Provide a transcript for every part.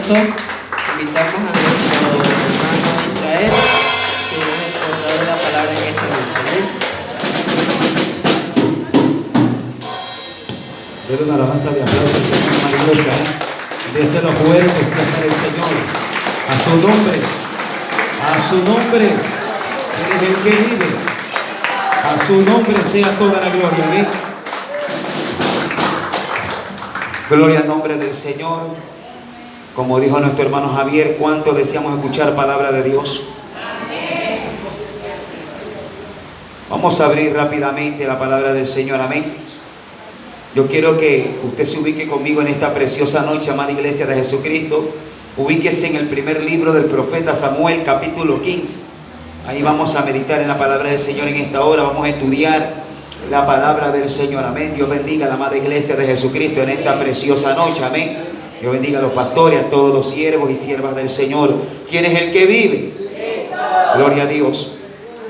gozo, invitamos a nuestro hermano Israel, que es el portador de la palabra en esta noche. Denle una alabanza de aplauso al Señor, maravillosa, Déselo fuerte, sea el Señor. A su nombre, Él es el que vive. A su nombre sea toda la gloria. ¿Ven? Gloria al nombre del Señor. Como dijo nuestro hermano Javier, ¿cuánto deseamos escuchar palabra de Dios? Amén. Vamos a abrir rápidamente la palabra del Señor. Amén. Yo quiero que usted se ubique conmigo en esta preciosa noche, amada iglesia de Jesucristo. Ubíquese en el primer libro del profeta Samuel, capítulo 15. Ahí vamos a meditar en la palabra del Señor en esta hora. Vamos a estudiar la palabra del Señor. Amén. Dios bendiga a la amada iglesia de Jesucristo en esta preciosa noche. Amén. Dios bendiga a los pastores, a todos los siervos y siervas del Señor. ¿Quién es el que vive? Cristo. Gloria a Dios.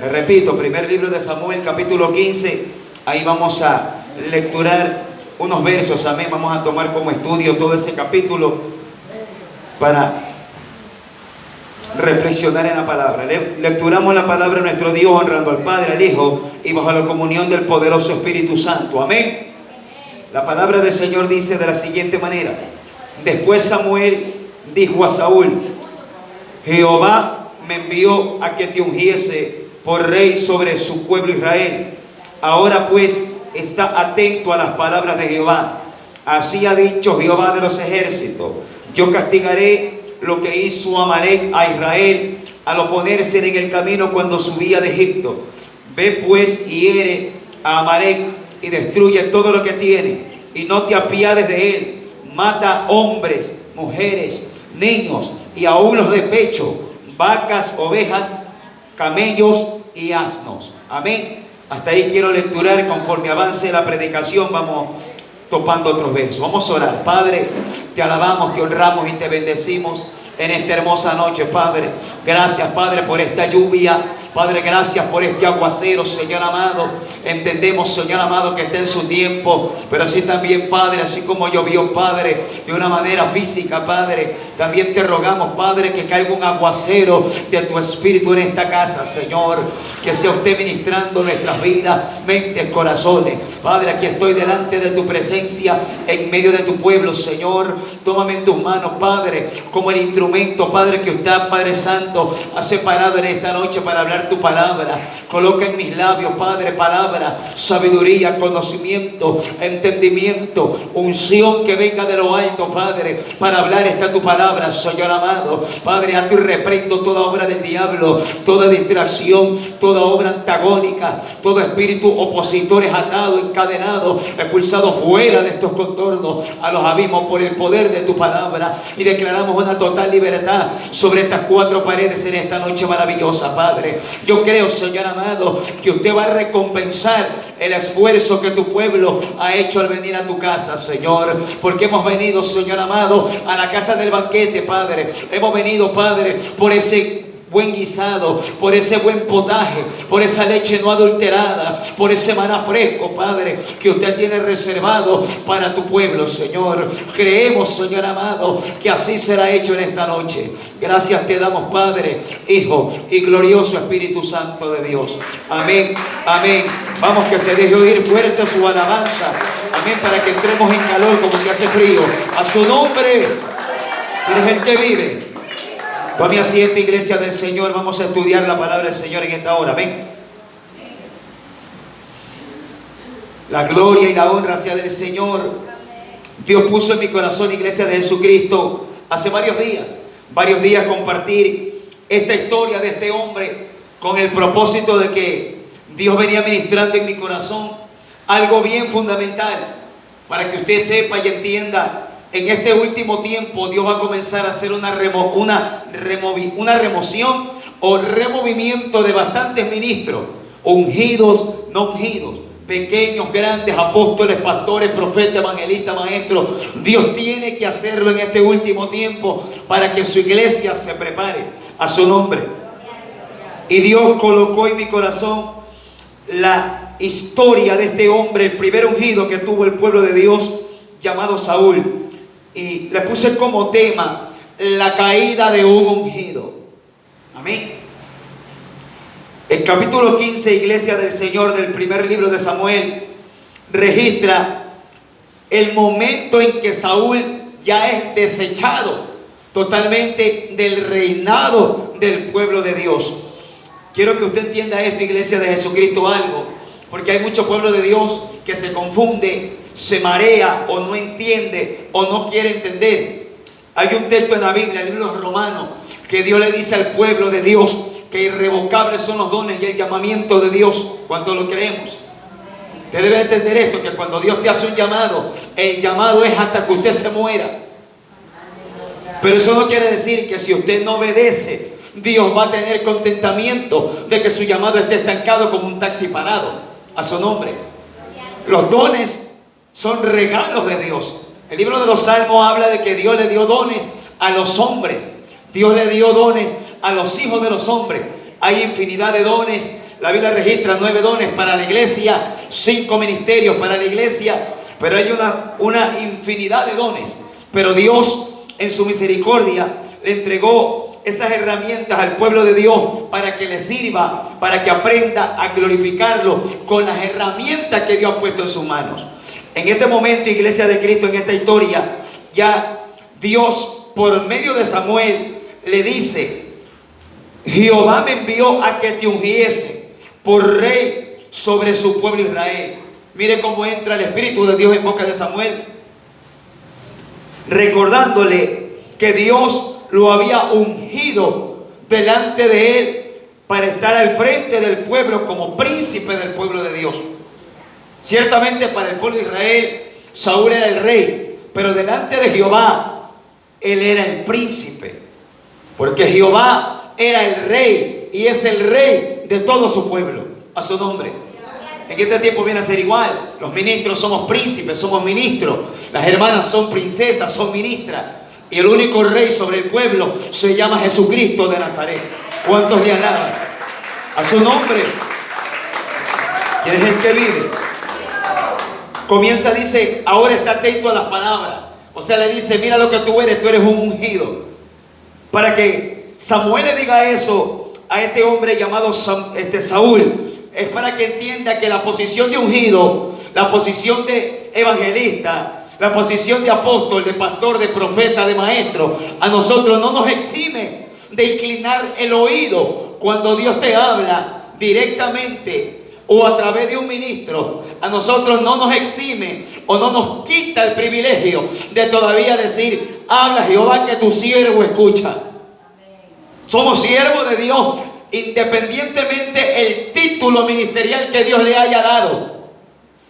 Les repito, primer libro de Samuel, capítulo 15. Ahí vamos a lecturar unos versos. Amén. Vamos a tomar como estudio todo ese capítulo para reflexionar en la palabra. Lecturamos la palabra de nuestro Dios, honrando al Padre, al Hijo y bajo la comunión del poderoso Espíritu Santo. Amén. La palabra del Señor dice de la siguiente manera: después Samuel dijo a Saúl: Jehová me envió a que te ungiese por rey sobre su pueblo Israel. Ahora pues está atento a las palabras de Jehová. Así ha dicho Jehová de los ejércitos: yo castigaré lo que hizo Amalek a Israel al oponerse en el camino cuando subía de Egipto. Ve pues y hiere a Amalek y destruye todo lo que tiene, y no te apiades de él. Mata hombres, mujeres, niños y aún los de pecho, vacas, ovejas, camellos y asnos. Amén. Hasta ahí quiero lecturar. Conforme avance la predicación vamos topando otros versos. Vamos a orar. Padre, te alabamos, te honramos y te bendecimos en esta hermosa noche, Padre. Gracias, Padre, por esta lluvia. Padre, gracias por este aguacero, Señor amado. Entendemos, Señor amado, que está en su tiempo, pero así también, Padre, así como llovió, Padre, de una manera física, Padre, también te rogamos, Padre, que caiga un aguacero de tu Espíritu en esta casa, Señor. Que sea usted ministrando nuestras vidas, mentes, corazones. Padre, aquí estoy delante de tu presencia, en medio de tu pueblo, Señor. Tómame en tus manos, Padre, como el instrumento, Padre, que usted, Padre Santo, ha separado en esta noche para hablar tu palabra. Coloca en mis labios, Padre, palabra, sabiduría, conocimiento, entendimiento, unción que venga de lo alto, Padre, para hablar esta tu palabra, Señor amado. Padre, a ti reprendo toda obra del diablo, toda distracción, toda obra antagónica, todo espíritu opositor es atado, encadenado, expulsado fuera de estos contornos a los abismos por el poder de tu palabra, y declaramos una total libertad sobre estas cuatro paredes en esta noche maravillosa, Padre. Yo creo, Señor amado, que usted va a recompensar el esfuerzo que tu pueblo ha hecho al venir a tu casa, Señor, porque hemos venido, Señor amado, a la casa del banquete, Padre. Hemos venido, Padre, por ese buen guisado, por ese buen potaje, por esa leche no adulterada, por ese maná fresco, Padre, que usted tiene reservado para tu pueblo, Señor. Creemos, Señor amado, que así será hecho en esta noche. Gracias te damos, Padre, Hijo y glorioso Espíritu Santo de Dios. Amén, amén. Vamos, que se deje oír fuerte su alabanza. Amén, para que entremos en calor como que hace frío. A su nombre. Eres el que vive. Tome asiento, iglesia del Señor. Vamos a estudiar la palabra del Señor en esta hora. Ven. La gloria y la honra sea del Señor. Dios puso en mi corazón, iglesia de Jesucristo, hace varios días compartir esta historia de este hombre, con el propósito de que Dios venía ministrando en mi corazón algo bien fundamental, para que usted sepa y entienda. En este último tiempo Dios va a comenzar a hacer una remoción o removimiento de bastantes ministros, ungidos, no ungidos, pequeños, grandes, apóstoles, pastores, profetas, evangelistas, maestros. Dios tiene que hacerlo en este último tiempo para que su iglesia se prepare a su nombre. Y Dios colocó en mi corazón la historia de este hombre, el primer ungido que tuvo el pueblo de Dios, llamado Saúl. Y le puse como tema la caída de un ungido. Amén. El capítulo 15, Iglesia del Señor, del primer libro de Samuel, registra el momento en que Saúl ya es desechado totalmente del reinado del pueblo de Dios. Quiero que usted entienda esto, Iglesia de Jesucristo, algo, porque hay mucho pueblo de Dios que se confunde, se marea o no entiende o no quiere entender. Hay un texto en la Biblia, el libro de los Romanos, que Dios le dice al pueblo de Dios que irrevocables son los dones y el llamamiento de Dios. ¿Cuánto lo creemos? Usted debe entender esto, que cuando Dios te hace un llamado, el llamado es hasta que usted se muera. Pero eso no quiere decir que si usted no obedece, Dios va a tener contentamiento de que su llamado esté estancado como un taxi parado. A su nombre. Los dones son regalos de Dios. El libro de los Salmos habla de que Dios le dio dones a los hombres. Dios le dio dones a los hijos de los hombres. Hay infinidad de dones. La Biblia registra 9 dones para la iglesia, 5 ministerios para la iglesia, pero hay una infinidad de dones. Pero Dios, en su misericordia, le entregó esas herramientas al pueblo de Dios para que le sirva, para que aprenda a glorificarlo con las herramientas que Dios ha puesto en sus manos. En este momento, Iglesia de Cristo, en esta historia, ya Dios, por medio de Samuel, le dice: Jehová me envió a que te ungiese por rey sobre su pueblo Israel. Mire cómo entra el Espíritu de Dios en boca de Samuel, recordándole que Dios lo había ungido delante de él para estar al frente del pueblo como príncipe del pueblo de Dios. Ciertamente para el pueblo de Israel Saúl era el rey, pero delante de Jehová él era el príncipe, porque Jehová era el rey y es el rey de todo su pueblo. A su nombre. En este tiempo viene a ser igual. Los ministros somos príncipes, somos ministros. Las hermanas son princesas, son ministras. Y el único rey sobre el pueblo se llama Jesucristo de Nazaret. ¿Cuántos le alaban? A su nombre. ¿Quién es el que vive? Comienza, dice, ahora está atento a las palabras. O sea, le dice, mira lo que tú eres un ungido. Para que Samuel le diga eso a este hombre llamado Saúl, es para que entienda que la posición de ungido, la posición de evangelista, la posición de apóstol, de pastor, de profeta, de maestro, a nosotros no nos exime de inclinar el oído cuando Dios te habla directamente o a través de un ministro. A nosotros no nos exime o no nos quita el privilegio de todavía decir: habla Jehová, que tu siervo escucha. Somos siervos de Dios, independientemente el título ministerial que Dios le haya dado.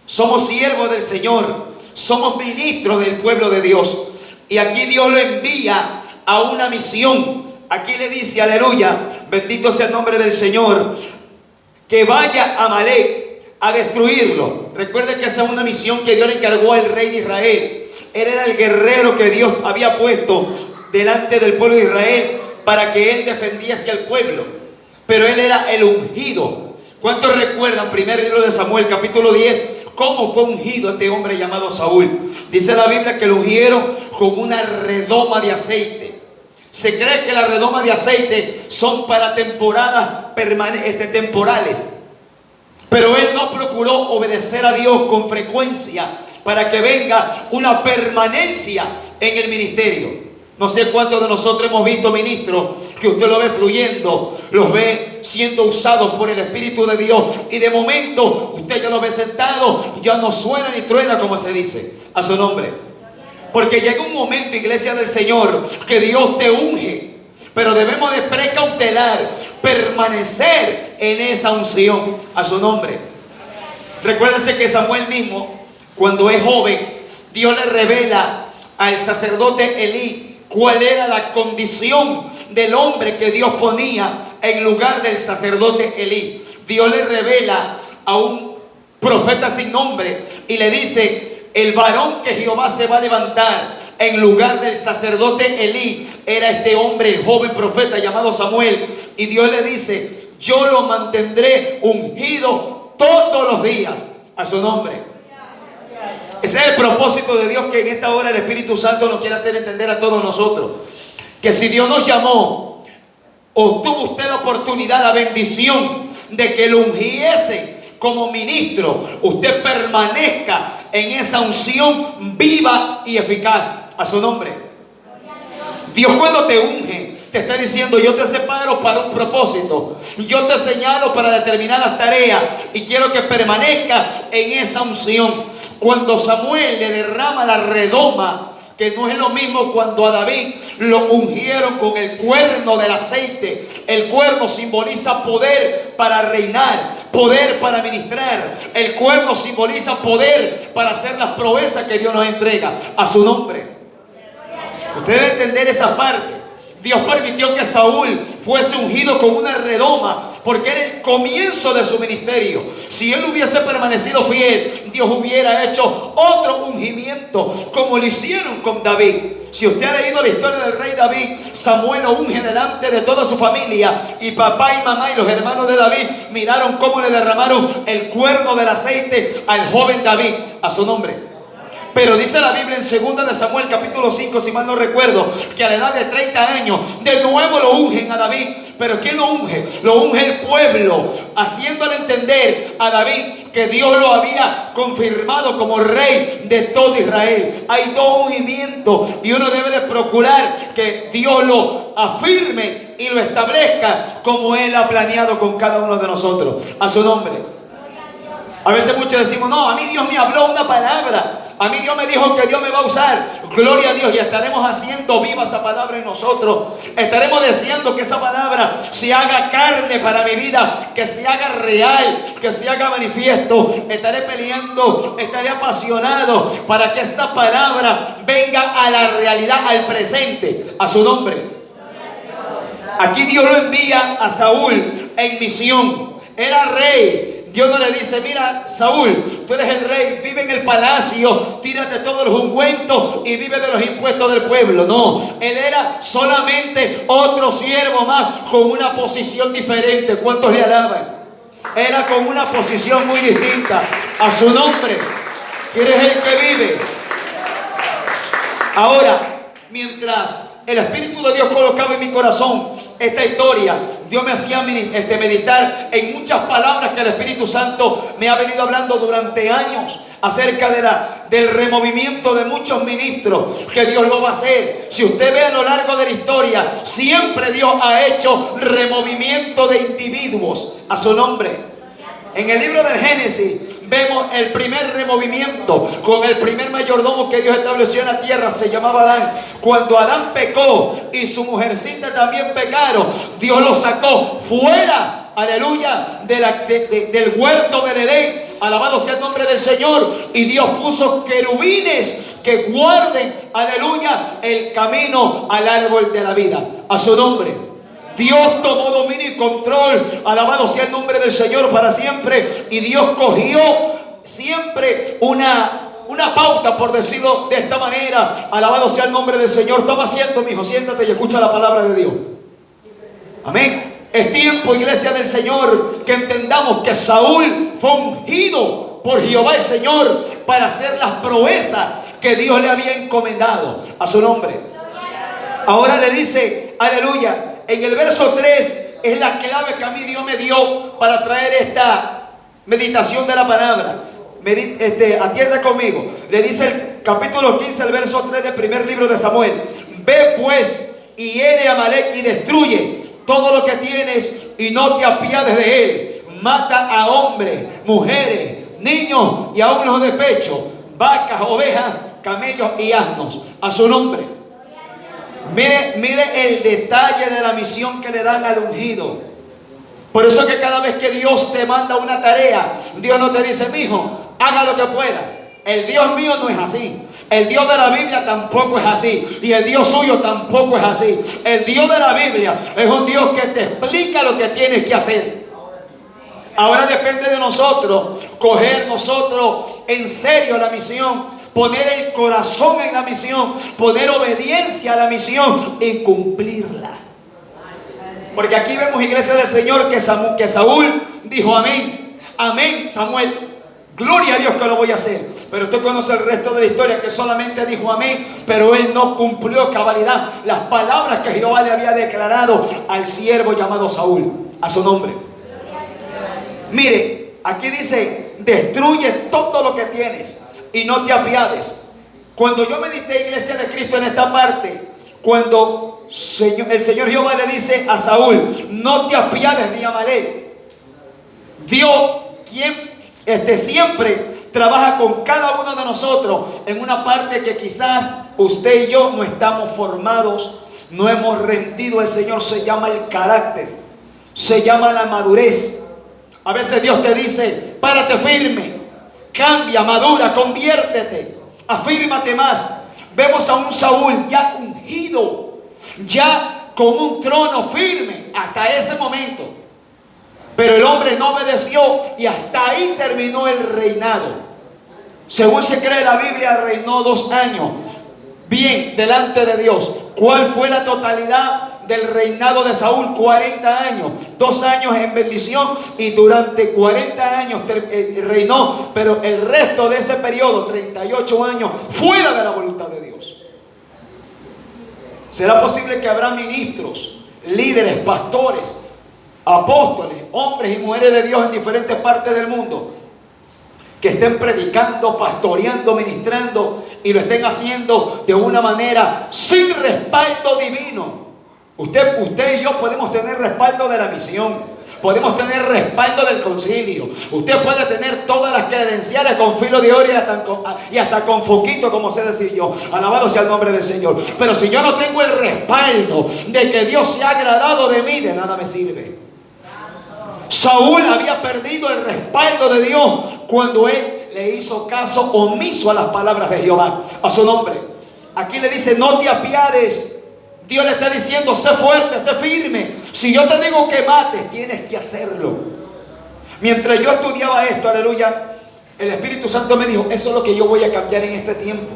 Somos siervos del Señor, somos ministros del pueblo de Dios. Y aquí Dios lo envía a una misión. Aquí le dice, aleluya, bendito sea el nombre del Señor, que vaya a Amalek a destruirlo. Recuerde que esa es una misión que Dios le encargó al rey de Israel. Él era el guerrero que Dios había puesto delante del pueblo de Israel para que él defendiese al pueblo. Pero él era el ungido. ¿Cuántos recuerdan, primer libro de Samuel, capítulo 10, cómo fue ungido este hombre llamado Saúl? Dice la Biblia que lo ungieron con una redoma de aceite. Se cree que las redomas de aceite son para temporadas temporales. Pero él no procuró obedecer a Dios con frecuencia para que venga una permanencia en el ministerio. No sé cuántos de nosotros hemos visto ministros que usted lo ve fluyendo, los ve siendo usados por el Espíritu de Dios, y de momento usted ya lo ve sentado, ya no suena ni truena, como se dice. A su nombre. Porque llega un momento, iglesia del Señor, que Dios te unge, pero debemos de precautelar, permanecer en esa unción. A su nombre. Recuérdense que Samuel mismo, cuando es joven, Dios le revela al sacerdote Elí cuál era la condición del hombre que Dios ponía en lugar del sacerdote Elí. Dios le revela a un profeta sin nombre y le dice: el varón que Jehová se va a levantar en lugar del sacerdote Elí era este hombre, el joven profeta llamado Samuel. Y Dios le dice: yo lo mantendré ungido todos los días. A su nombre. Ese es el propósito de Dios, que en esta hora el Espíritu Santo nos quiere hacer entender a todos nosotros. que si Dios nos llamó, o tuvo usted la oportunidad, la bendición de que lo ungiese como ministro, usted permanezca en esa unción viva y eficaz. A su nombre. Dios, cuando te unge, te está diciendo: yo te separo para un propósito, yo te señalo para determinadas tareas y quiero que permanezca en esa unción. Cuando Samuel le derrama la redoma, que no es lo mismo cuando a David lo ungieron con el cuerno del aceite. El cuerno simboliza poder para reinar, poder para ministrar. El cuerno simboliza poder para hacer las proezas que Dios nos entrega. A su nombre. Usted debe entender esa parte. Dios permitió que Saúl fuese ungido con una redoma porque era el comienzo de su ministerio. Si él hubiese permanecido fiel, Dios hubiera hecho otro ungimiento como lo hicieron con David. Si usted ha leído la historia del rey David, Samuel lo unge delante de toda su familia, y papá y mamá y los hermanos de David miraron cómo le derramaron el cuerno del aceite al joven David. A su nombre. Pero dice la Biblia en 2 de Samuel capítulo 5, si mal no recuerdo, que a la edad de 30 años de nuevo lo ungen a David. Pero ¿quién lo unge? Lo unge el pueblo, haciéndole entender a David que Dios lo había confirmado como rey de todo Israel. Hay dos ungimientos y uno debe de procurar que Dios lo afirme y lo establezca como Él ha planeado con cada uno de nosotros. A su nombre. A veces muchos decimos: no, a mí Dios me habló una palabra, a mí Dios me dijo que Dios me va a usar. Gloria a Dios, y estaremos haciendo viva esa palabra en nosotros. Estaremos deseando que esa palabra se haga carne para mi vida, que se haga real, que se haga manifiesto. Estaré peleando, estaré apasionado para que esa palabra venga a la realidad, al presente. A su nombre. Aquí Dios lo envía a Saúl en misión. Era rey. Dios no le dice: mira, Saúl, tú eres el rey, vive en el palacio, tírate todos los ungüentos y vive de los impuestos del pueblo. No, él era solamente otro siervo más con una posición diferente. ¿Cuántos le alaban? Era con una posición muy distinta. A su nombre. ¿Quién es el que vive? Ahora, mientras el Espíritu de Dios colocaba en mi corazón esta historia, Dios me hacía meditar en muchas palabras que el Espíritu Santo me ha venido hablando durante años acerca del removimiento de muchos ministros, que Dios lo va a hacer. Si usted ve a lo largo de la historia, siempre Dios ha hecho removimiento de individuos. A su nombre. En el libro del Génesis vemos el primer removimiento con el primer mayordomo que Dios estableció en la tierra. Se llamaba Adán. Cuando Adán pecó y su mujercita también pecaron, Dios los sacó fuera, aleluya, del huerto del Edén. Alabado sea el nombre del Señor. Y Dios puso querubines que guarden, aleluya, el camino al árbol de la vida. A su nombre. Dios tomó dominio y control, alabado sea el nombre del Señor para siempre. Y Dios cogió siempre una pauta, por decirlo de esta manera. Alabado sea el nombre del Señor. Toma asiento, mi hijo, siéntate y escucha la palabra de Dios. Amén. Es tiempo, iglesia del Señor, que entendamos que Saúl fue ungido por Jehová el Señor para hacer las proezas que Dios le había encomendado. A su nombre. Ahora le dice, aleluya, en el verso 3 es la clave que a mí Dios me dio para traer esta meditación de la palabra. Atienda conmigo. Le dice el capítulo 15, el verso 3 del primer libro de Samuel: ve pues y hiere a Amalek y destruye todo lo que tienes y no te apiades de él. Mata a hombres, mujeres, niños y aún los de pecho, vacas, ovejas, camellos y asnos. A su nombre. Mire el detalle de la misión que le dan al ungido. Por eso que cada vez que Dios te manda una tarea, Dios no te dice: mijo, haga lo que pueda. El Dios mío no es así. El Dios de la Biblia tampoco es así. Y el Dios suyo tampoco es así. El Dios de la Biblia es un Dios que te explica lo que tienes que hacer. Ahora depende de nosotros coger nosotros en serio la misión, poner el corazón en la misión, poner obediencia a la misión y cumplirla. Porque aquí vemos, iglesia del Señor, que Saúl dijo amén. Amén, Samuel. Gloria a Dios que lo voy a hacer. Pero usted conoce el resto de la historia, que solamente dijo amén, pero él no cumplió a cabalidad las palabras que Jehová le había declarado al siervo llamado Saúl, a su nombre. Mire, aquí dice, destruye todo lo que tienes y no te apiades. Cuando yo medité, iglesia de Cristo, en esta parte, cuando el Señor Jehová le dice a Saúl, no te apiades ni Amalek, Dios, quien siempre trabaja con cada uno de nosotros en una parte que quizás usted y yo no estamos formados, no hemos rendido al Señor. Se llama el carácter, se llama la madurez. A veces Dios te dice, párate firme, cambia, madura, conviértete, afírmate más. Vemos a un Saúl ya ungido, ya con un trono firme hasta ese momento. Pero el hombre no obedeció y hasta ahí terminó el reinado. Según se cree la Biblia, reinó 2 años bien delante de Dios. ¿Cuál fue la totalidad del reinado de Saúl? 40 años. 2 años en bendición y durante 40 años reinó. Pero el resto de ese periodo, 38 años, fuera de la voluntad de Dios. ¿Será posible que habrá ministros, líderes, pastores, apóstoles, hombres y mujeres de Dios en diferentes partes del mundo que estén predicando, pastoreando, ministrando y lo estén haciendo de una manera sin respaldo divino? Usted y yo podemos tener respaldo de la misión, podemos tener respaldo del concilio, usted puede tener todas las credenciales con filo de oro y hasta con foquito, como sé decir yo, alabado sea el nombre del Señor. Pero si yo no tengo el respaldo de que Dios se ha agradado de mí, de nada me sirve. Saúl había perdido el respaldo de Dios cuando él le hizo caso omiso a las palabras de Jehová, a su nombre. Aquí le dice, no te apiades. Dios le está diciendo, sé fuerte, sé firme. Si yo te digo que mates, tienes que hacerlo. Mientras yo estudiaba esto, aleluya, el Espíritu Santo me dijo, eso es lo que yo voy a cambiar en este tiempo.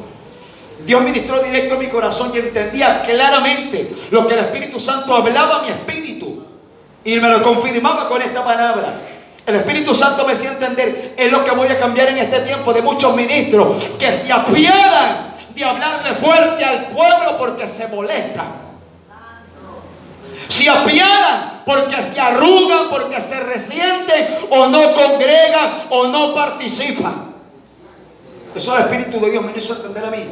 Dios ministró directo en mi corazón y entendía claramente lo que el Espíritu Santo hablaba a mi espíritu. Y me lo confirmaba con esta palabra. El Espíritu Santo me hacía entender, es lo que voy a cambiar en este tiempo de muchos ministros que se apiadan de hablarle fuerte al pueblo porque se molestan. Se apiadan porque se arrugan, porque se resienten o no congregan o no participan. Eso el Espíritu de Dios me hizo entender a mí.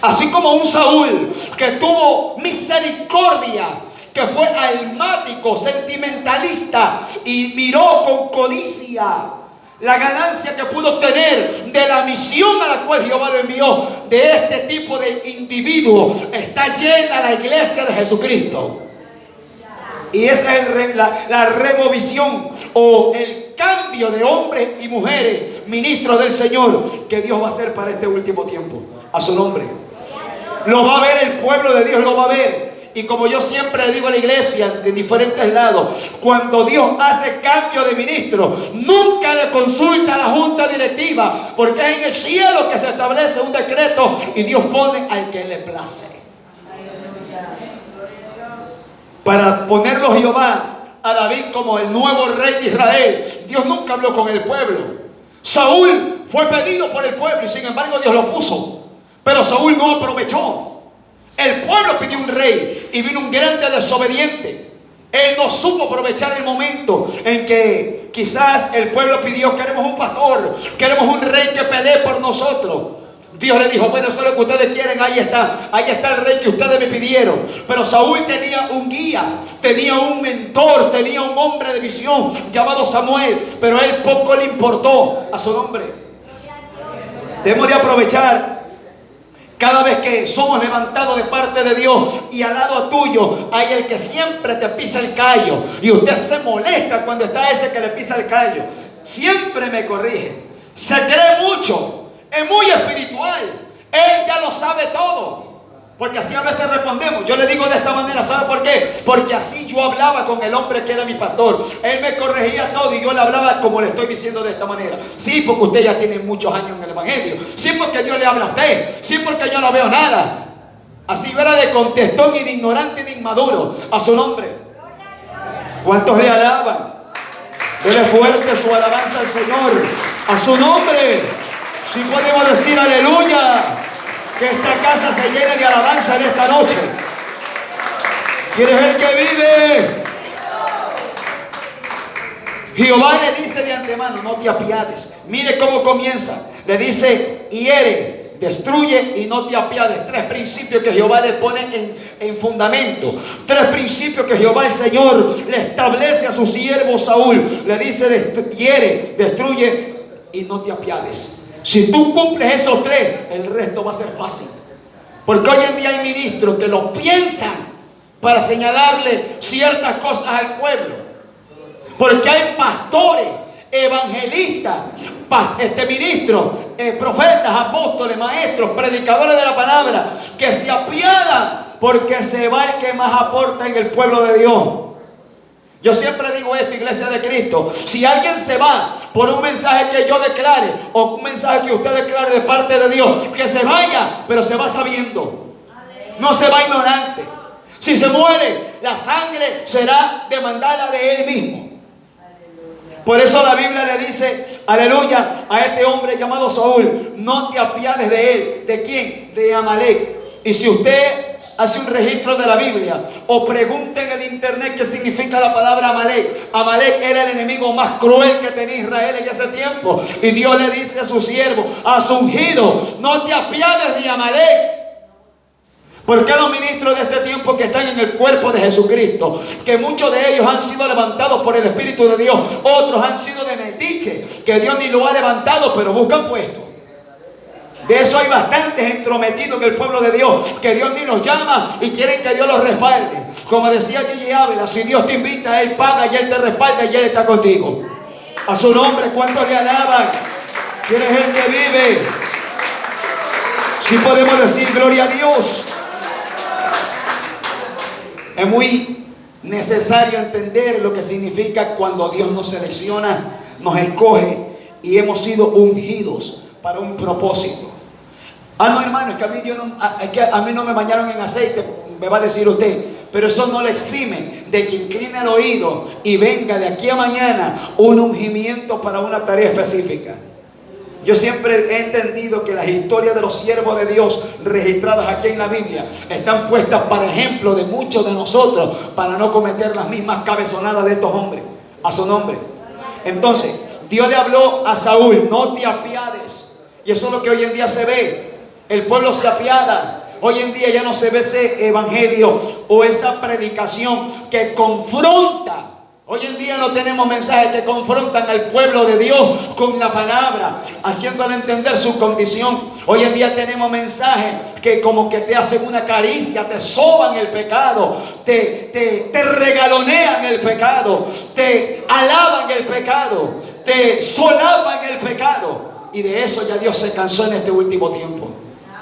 Así como un Saúl que tuvo misericordia, que fue almático, sentimentalista y miró con codicia la ganancia que pudo obtener de la misión a la cual Jehová lo envió. De este tipo de individuo está llena la iglesia de Jesucristo. Y esa es la removisión o el cambio de hombres y mujeres, ministros del Señor, que Dios va a hacer para este último tiempo. A su nombre. Lo va a ver el pueblo de Dios, lo va a ver. Y como yo siempre le digo a la iglesia de diferentes lados, cuando Dios hace cambio de ministro, nunca le consulta a la junta directiva, porque es en el cielo que se establece un decreto y Dios pone al que le place. Para ponerlo Jehová a David como el nuevo rey de Israel, Dios nunca habló con el pueblo. Saúl fue pedido por el pueblo y sin embargo Dios lo puso, pero Saúl no aprovechó. El pueblo pidió un rey y vino un grande desobediente. Él no supo aprovechar el momento en que quizás el pueblo pidió, queremos un pastor, queremos un rey que pelee por nosotros. Dios le dijo, bueno, eso es lo que ustedes quieren, ahí está el rey que ustedes me pidieron. Pero Saúl tenía un guía, tenía un mentor, tenía un hombre de visión llamado Samuel, pero a él poco le importó, a su nombre. Debemos de aprovechar cada vez que somos levantados de parte de Dios y al lado tuyo hay el que siempre te pisa el callo y usted se molesta cuando está ese que le pisa el callo. Siempre me corrige, se cree mucho, es muy espiritual, él ya lo sabe todo. Porque así a veces respondemos. Yo le digo de esta manera, ¿sabe por qué? Porque así yo hablaba con el hombre que era mi pastor. Él me corregía todo y yo le hablaba como le estoy diciendo de esta manera. Sí, porque usted ya tiene muchos años en el evangelio. Sí, porque Dios le habla a usted. Sí, porque yo no veo nada. Así yo era de contestón y de ignorante y de inmaduro. A su nombre. ¿Cuántos le alaban? Dele fuerte su alabanza al Señor. A su nombre. Si podemos decir aleluya. Que esta casa se llene de alabanza en esta noche. ¿Quieres ver que vive? Jehová le dice de antemano, no te apiades. Mire cómo comienza. Le dice, hiere, destruye y no te apiades. 3 principios que Jehová le pone en fundamento. 3 principios que Jehová el Señor le establece a su siervo Saúl. Le dice, hiere, destruye y no te apiades. Si tú cumples esos 3, el resto va a ser fácil. Porque hoy en día hay ministros que lo piensan para señalarle ciertas cosas al pueblo. Porque hay pastores, evangelistas, ministros, profetas, apóstoles, maestros, predicadores de la palabra, que se apiadan porque se va el que más aporta en el pueblo de Dios. Yo siempre digo esto, Iglesia de Cristo: si alguien se va por un mensaje que yo declare o un mensaje que usted declare de parte de Dios, que se vaya, pero se va sabiendo, no se va ignorante. Si se muere, la sangre será demandada de él mismo. Por eso la Biblia le dice, aleluya, a este hombre llamado Saúl: no te apiades de él. ¿De quién? De Amalek. Y si usted hace un registro de la Biblia o pregunta en el internet qué significa la palabra Amalek. Amalek era el enemigo más cruel que tenía Israel en ese tiempo. Y Dios le dice a su siervo, a su ungido: no te apiades de Amalek. ¿Por qué los ministros de este tiempo que están en el cuerpo de Jesucristo, que muchos de ellos han sido levantados por el Espíritu de Dios, otros han sido de metiche, que Dios ni lo ha levantado, pero buscan puesto? De eso hay bastantes entrometidos en el pueblo de Dios, que Dios ni los llama y quieren que Dios los respalde. Como decía Gigi Ávila, si Dios te invita, Él paga y Él te respalda y Él está contigo. A su nombre, ¿cuántos le alaban? ¿Quién es el que vive? Si podemos decir gloria a Dios. Es muy necesario entender lo que significa cuando Dios nos selecciona, nos escoge y hemos sido ungidos para un propósito. No, hermano, es que a mí no me bañaron en aceite, me va a decir usted, pero eso no le exime de que incline el oído y venga de aquí a mañana un ungimiento para una tarea específica. Yo siempre he entendido que las historias de los siervos de Dios registradas aquí en la Biblia están puestas para ejemplo de muchos de nosotros, para no cometer las mismas cabezonadas de estos hombres. A su nombre. Entonces, Dios le habló a Saúl: no te apiades. Y eso es lo que hoy en día se ve. El pueblo se apiada. Hoy en día ya no se ve ese evangelio o esa predicación que confronta. Hoy en día no tenemos mensajes que confrontan al pueblo de Dios con la palabra, haciéndole entender su condición. Hoy en día tenemos mensajes que como que te hacen una caricia, te soban el pecado, te regalonean el pecado, te alaban el pecado, te solapan el pecado. Y de eso ya Dios se cansó en este último tiempo.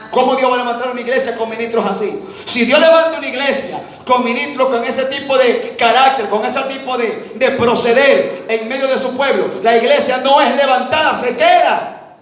¿Cómo Dios va a levantar una iglesia con ministros así? Si Dios levanta una iglesia con ministros con ese tipo de carácter, con ese tipo de proceder en medio de su pueblo, la iglesia no es levantada, se queda.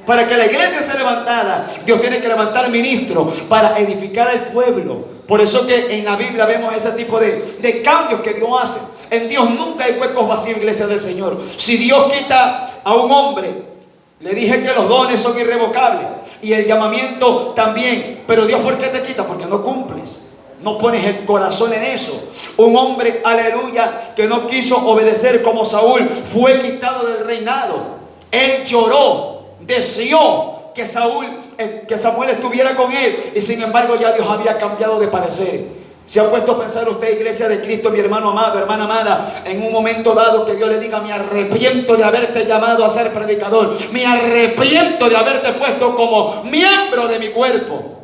Para que la iglesia sea levantada, Dios tiene que levantar ministros para edificar al pueblo. Por eso que en la Biblia vemos ese tipo de cambios que Dios hace. En Dios nunca hay huecos vacíos, iglesia del Señor. Si Dios quita a un hombre, le dije que los dones son irrevocables y el llamamiento también. Pero Dios, ¿por qué te quita? Porque no cumples. No pones el corazón en eso. Un hombre, aleluya, que no quiso obedecer como Saúl, fue quitado del reinado. Él lloró, deseó que Samuel estuviera con él, y sin embargo ya Dios había cambiado de parecer. ¿Se ha puesto a pensar usted, iglesia de Cristo, mi hermano amado, hermana amada, en un momento dado que Dios le diga: me arrepiento de haberte llamado a ser predicador, me arrepiento de haberte puesto como miembro de mi cuerpo?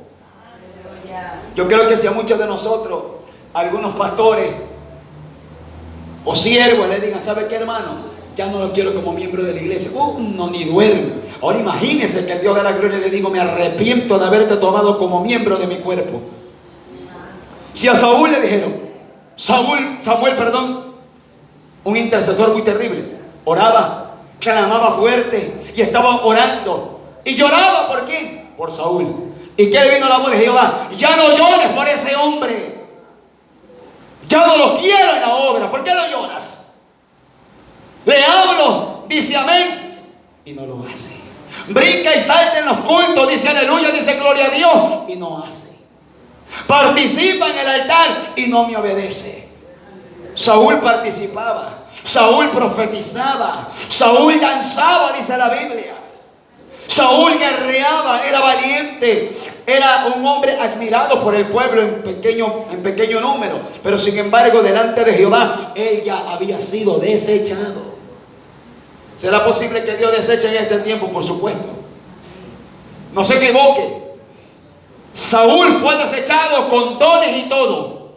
Yo creo que si a muchos de nosotros, algunos pastores o siervos le digan: ¿sabe qué, hermano? Ya no lo quiero como miembro de la iglesia. No, ni duerme. Ahora imagínese que el Dios de la gloria le digo: me arrepiento de haberte tomado como miembro de mi cuerpo. Si a Saúl le dijeron, Samuel, un intercesor muy terrible, oraba, clamaba fuerte y estaba orando y lloraba, ¿por quién? Por Saúl. ¿Y qué le vino la voz de Jehová? Ya no llores por ese hombre, ya no lo quiero en la obra. ¿Por qué no lloras? Le hablo, dice amén, y no lo hace. Brinca y salta en los cultos, dice aleluya, dice gloria a Dios, y no hace. Participa en el altar y no me obedece. Saúl participaba, Saúl profetizaba, Saúl danzaba, dice la Biblia. Saúl guerreaba, era valiente, era un hombre admirado por el pueblo en pequeño número, pero sin embargo delante de Jehová él ya había sido desechado. ¿Será posible que Dios deseche en este tiempo? Por supuesto. No se equivoque. Saúl fue desechado con dones y todo.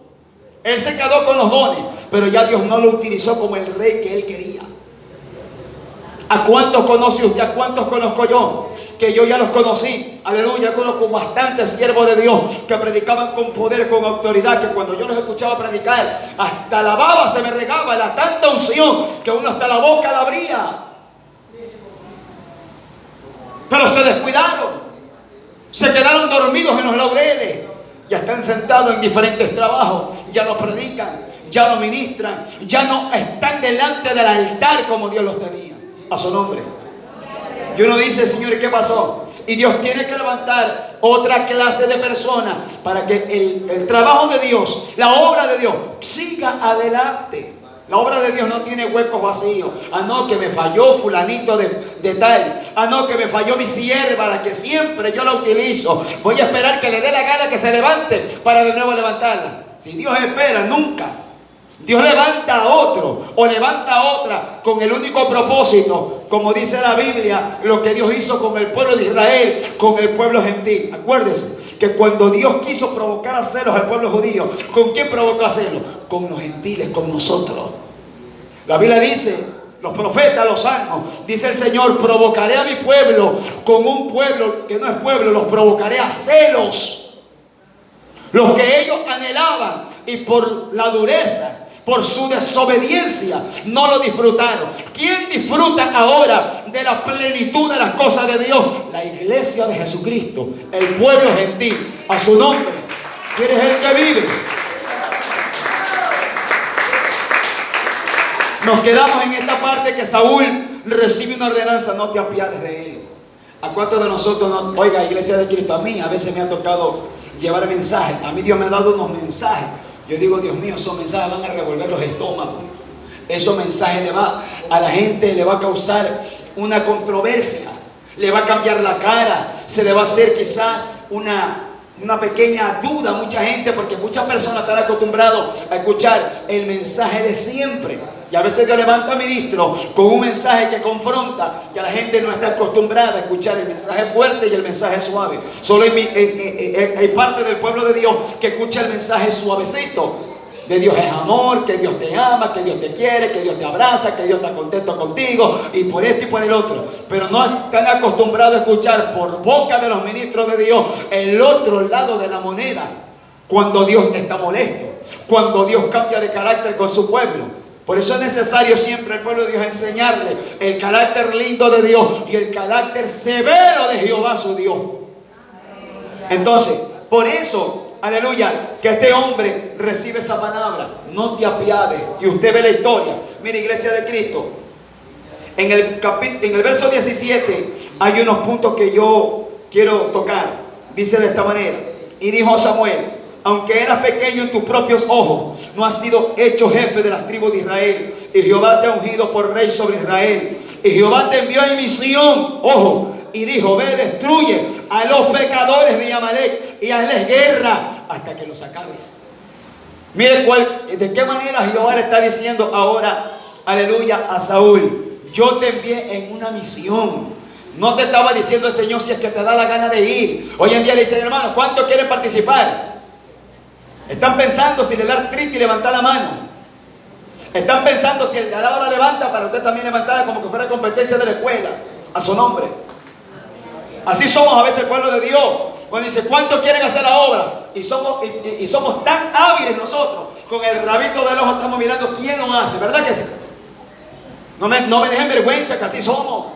Él se quedó con los dones, pero ya Dios no lo utilizó como el rey que él quería. ¿A cuántos conoce usted? ¿A cuántos conozco yo? Que yo ya los conocí. Aleluya, conozco bastantes siervos de Dios que predicaban con poder, con autoridad, que cuando yo los escuchaba predicar, hasta la baba se me regaba, la tanta unción que uno hasta la boca la abría. Pero se descuidaron, se quedaron dormidos en los laureles, ya están sentados en diferentes trabajos, ya no predican, ya no ministran, ya no están delante del altar como Dios los tenía. A su nombre. Y uno dice, Señor, ¿qué pasó? Y Dios tiene que levantar otra clase de personas para que el trabajo de Dios, la obra de Dios, siga adelante. La obra de Dios no tiene huecos vacíos. Ah, no, que me falló fulanito de tal. Ah, no, que me falló mi sierva, la que siempre yo la utilizo. Voy a esperar que le dé la gana que se levante para de nuevo levantarla. Si Dios espera, nunca. Dios levanta a otro o levanta a otra con el único propósito, como dice la Biblia, lo que Dios hizo con el pueblo de Israel, con el pueblo gentil. Acuérdese que cuando Dios quiso provocar a celos al pueblo judío, ¿con quién provocó a celos? Con los gentiles, con nosotros. La Biblia dice, los profetas, los salmos, dice el Señor, provocaré a mi pueblo con un pueblo que no es pueblo, los provocaré a celos. Los que ellos anhelaban y por la dureza, por su desobediencia, no lo disfrutaron. ¿Quién disfruta ahora de la plenitud de las cosas de Dios? La iglesia de Jesucristo, el pueblo gentil, a su nombre. ¿Quién es el que vive? Nos quedamos en esta parte que Saúl recibe una ordenanza, no te apiades de él. ¿A cuántos de nosotros no? Oiga, iglesia de Cristo, a mí a veces me ha tocado llevar mensajes. A mí Dios me ha dado unos mensajes. Yo digo, Dios mío, esos mensajes van a revolver los estómagos. Esos mensajes le va a la gente, le va a causar una controversia, le va a cambiar la cara, se le va a hacer quizás una pequeña duda a mucha gente, porque muchas personas están acostumbradas a escuchar el mensaje de siempre. Y a veces Dios levanta a ministros con un mensaje que confronta, y a la gente no está acostumbrada a escuchar el mensaje fuerte y el mensaje suave. Solo hay parte del pueblo de Dios que escucha el mensaje suavecito. De Dios es amor, que Dios te ama, que Dios te quiere, que Dios te abraza, que Dios está contento contigo, y por esto y por el otro. Pero no están acostumbrados a escuchar por boca de los ministros de Dios el otro lado de la moneda. Cuando Dios está molesto, cuando Dios cambia de carácter con su pueblo. Por eso es necesario siempre el pueblo de Dios enseñarle el carácter lindo de Dios y el carácter severo de Jehová su Dios. Entonces, por eso, aleluya, que este hombre recibe esa palabra, no te apiades. Y usted ve la historia. Mira, iglesia de Cristo, en el verso 17 hay unos puntos que yo quiero tocar. Dice de esta manera: y dijo Samuel, aunque eras pequeño en tus propios ojos, no has sido hecho jefe de las tribus de Israel, y Jehová te ha ungido por rey sobre Israel. Y Jehová te envió en misión, ojo, y dijo: ve, destruye a los pecadores de Amalek y hazles guerra hasta que los acabes. Mire de qué manera Jehová le está diciendo ahora, aleluya, a Saúl: yo te envié en una misión. No te estaba diciendo el Señor si es que te da la gana de ir. Hoy en día le dicen, hermano, ¿cuántos quieren participar? Están pensando si le da artritis y levantar la mano. Están pensando si el de al lado la levanta para usted también levantarla, como que fuera competencia de la escuela. A su nombre. Así somos a veces el pueblo de Dios. Cuando dice, ¿cuántos quieren hacer la obra? Y somos tan hábiles nosotros. Con el rabito del ojo estamos mirando quién lo hace. ¿Verdad que sí? No me dejen vergüenza, que así somos.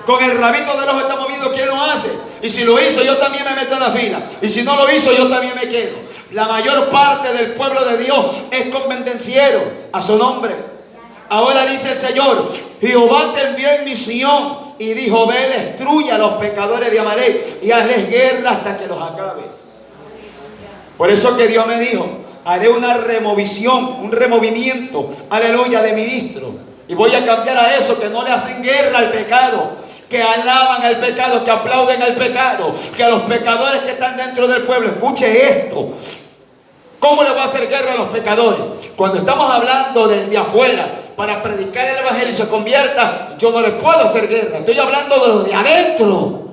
Con el rabito del ojo estamos viendo quién lo hace. Y si lo hizo, yo también me meto en la fila. Y si no lo hizo, yo también me quedo. La mayor parte del pueblo de Dios es convenenciero. A su nombre. Ahora dice el Señor: Jehová te envió en misión y dijo: ve, destruye a los pecadores de Amalek y hazles guerra hasta que los acabes. Por eso que Dios me dijo: haré una removisión, un removimiento, aleluya, de ministros. Y voy a cambiar a eso, que no le hacen guerra al pecado, que alaban al pecado, que aplauden al pecado, que a los pecadores que están dentro del pueblo. Escuche esto. ¿Cómo le va a hacer guerra a los pecadores? Cuando estamos hablando del de afuera, para predicar el evangelio y se convierta, yo no le puedo hacer guerra. Estoy hablando de los de adentro,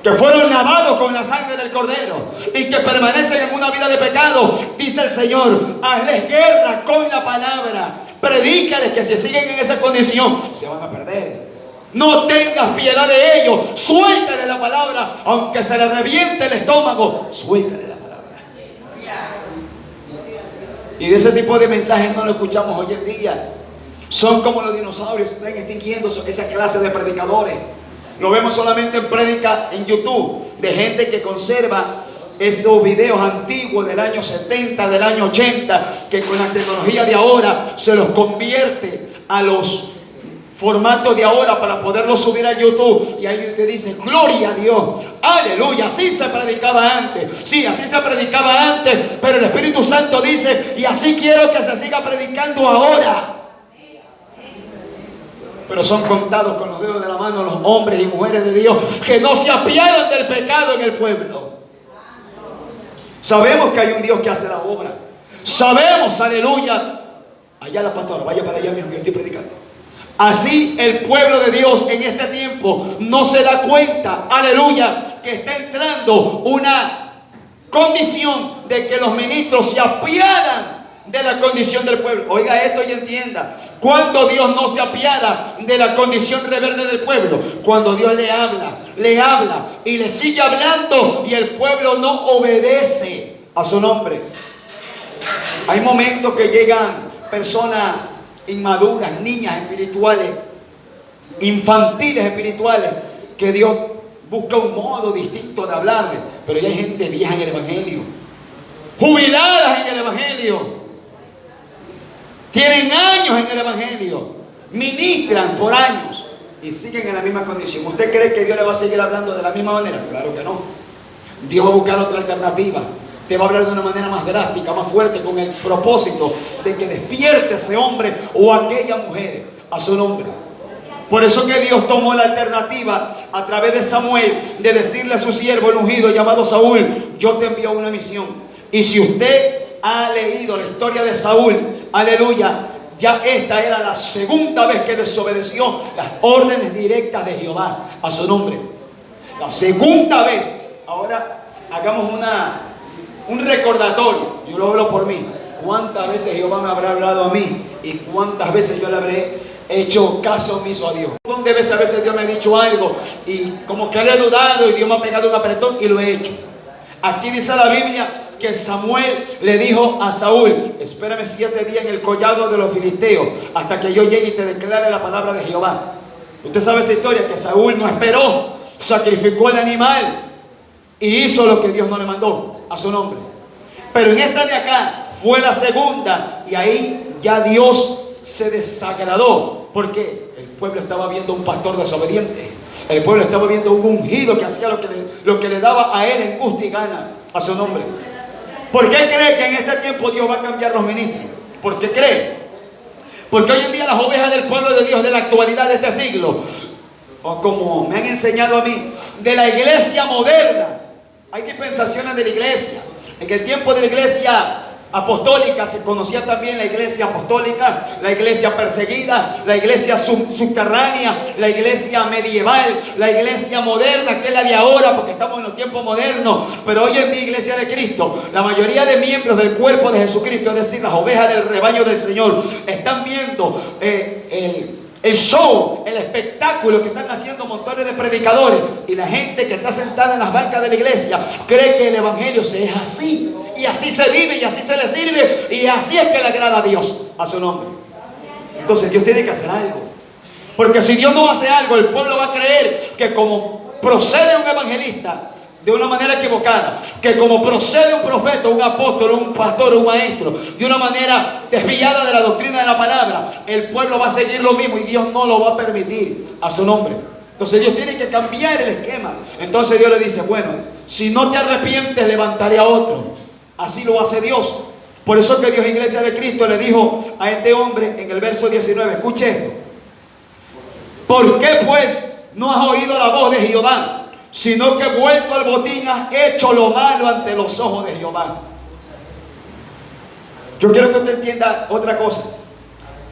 que fueron lavados con la sangre del Cordero y que permanecen en una vida de pecado. Dice el Señor: hazles guerra con la palabra. Predícales que si siguen en esa condición se van a perder. No tengas piedad de ellos. Suéltale la palabra, aunque se le reviente el estómago. Suéltale la palabra. Y de ese tipo de mensajes no lo escuchamos hoy en día. Son como los dinosaurios, están extinguiéndose esa clase de predicadores. Lo vemos solamente en prédica en YouTube, de gente que conserva esos videos antiguos del año 70, del año 80, que con la tecnología de ahora se los convierte a los formatos de ahora para poderlos subir a YouTube. Y ahí usted dice: gloria a Dios, aleluya, así se predicaba antes. Sí, así se predicaba antes, pero el Espíritu Santo dice: y así quiero que se siga predicando ahora. Pero son contados con los dedos de la mano los hombres y mujeres de Dios que no se apiadan del pecado en el pueblo. Sabemos que hay un Dios que hace la obra. Sabemos, aleluya. Allá la pastora, vaya para allá, mijo, que yo estoy predicando. Así el pueblo de Dios en este tiempo no se da cuenta, aleluya, que está entrando una condición de que los ministros se apiadan de la condición del pueblo. Oiga esto y entienda: cuando Dios no se apiada de la condición rebelde del pueblo, cuando Dios le habla y le sigue hablando y el pueblo no obedece a su nombre. Hay momentos que llegan personas inmaduras, niñas espirituales, infantiles espirituales, que Dios busca un modo distinto de hablarle. Pero ya hay gente vieja en el evangelio, jubiladas en el evangelio, tienen años en el evangelio, ministran por años y siguen en la misma condición. ¿Usted cree que Dios le va a seguir hablando de la misma manera? Claro que no. Dios va a buscar otra alternativa. Te va a hablar de una manera más drástica, más fuerte, con el propósito de que despierte a ese hombre o a aquella mujer a su nombre. Por eso que Dios tomó la alternativa a través de Samuel, de decirle a su siervo el ungido llamado Saúl: yo te envío una misión. Y si usted ha leído la historia de Saúl, aleluya, ya esta era la segunda vez que desobedeció las órdenes directas de Jehová a su nombre. La segunda vez. Ahora hagamos un recordatorio. Yo lo hablo por mí. ¿Cuántas veces Jehová me habrá hablado a mí? ¿Y cuántas veces yo le habré hecho caso omiso a Dios? ¿Cuántas veces a veces Dios me ha dicho algo y como que le he dudado y Dios me ha pegado un apretón y lo he hecho? Aquí dice la Biblia que Samuel le dijo a Saúl: espérame 7 días en el collado de los filisteos hasta que yo llegue y te declare la palabra de Jehová. Usted sabe esa historia, que Saúl no esperó, sacrificó el animal y hizo lo que Dios no le mandó a su nombre. Pero en esta de acá fue la segunda y ahí ya Dios se desagradó, porque el pueblo estaba viendo un pastor desobediente. El pueblo estaba viendo un ungido que hacía lo que le daba a él en gusto y gana a su nombre. ¿Por qué cree que en este tiempo Dios va a cambiar los ministros? ¿Por qué cree? Porque hoy en día las ovejas del pueblo de Dios de la actualidad de este siglo, o como me han enseñado a mí, de la iglesia moderna, hay dispensaciones de la iglesia. En el tiempo de la iglesia apostólica se conocía también la iglesia apostólica, la iglesia perseguida, la iglesia subterránea, la iglesia medieval, la iglesia moderna, que es la de ahora, porque estamos en los tiempos modernos. Pero hoy en día, iglesia de Cristo, la mayoría de miembros del cuerpo de Jesucristo, es decir, las ovejas del rebaño del Señor, están viendo el show, el espectáculo que están haciendo montones de predicadores, y la gente que está sentada en las bancas de la iglesia cree que el evangelio se es así, y así se vive, y así se le sirve, y así es que le agrada a Dios, a su nombre. Entonces Dios tiene que hacer algo, porque si Dios no hace algo, el pueblo va a creer que como procede un evangelista, de una manera equivocada, que como procede un profeta, un apóstol, un pastor, un maestro, de una manera desviada de la doctrina de la palabra, el pueblo va a seguir lo mismo y Dios no lo va a permitir a su nombre. Entonces Dios tiene que cambiar el esquema. Entonces Dios le dice, bueno, si no te arrepientes, levantaré a otro. Así lo hace Dios. Por eso que Dios, Iglesia de Cristo, le dijo a este hombre en el verso 19, escuche esto: ¿por qué pues no has oído la voz de Jehová? Sino que vuelto al botín has hecho lo malo ante los ojos de Jehová. Yo quiero que usted entienda otra cosa.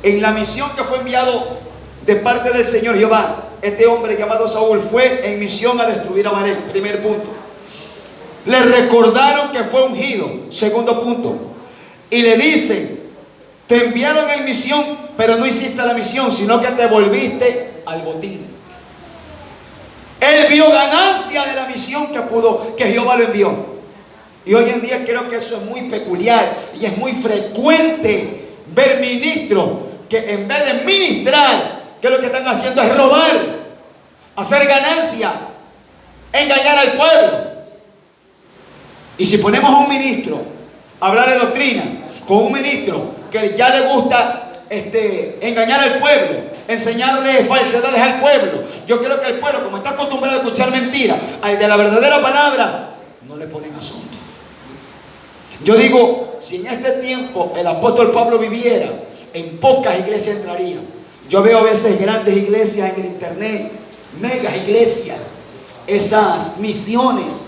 En la misión que fue enviado de parte del Señor Jehová, este hombre llamado Saúl fue en misión a destruir a Amalek. Primer punto. Le recordaron que fue ungido. Segundo punto. Y le dicen, te enviaron en misión, pero no hiciste la misión, sino que te volviste al botín. Él vio ganancia de la misión que Jehová lo envió. Y hoy en día creo que eso es muy peculiar y es muy frecuente ver ministros que en vez de ministrar, que lo que están haciendo es robar, hacer ganancia, engañar al pueblo. Y si ponemos a un ministro a hablar de doctrina con un ministro que ya le gusta engañar al pueblo, enseñarle falsedades al pueblo, yo creo que el pueblo, como está acostumbrado a escuchar mentiras, al de la verdadera palabra no le ponen asunto. Yo digo, si en este tiempo el apóstol Pablo viviera, en pocas iglesias entraría. Yo veo a veces grandes iglesias en el internet, megas iglesias, esas misiones,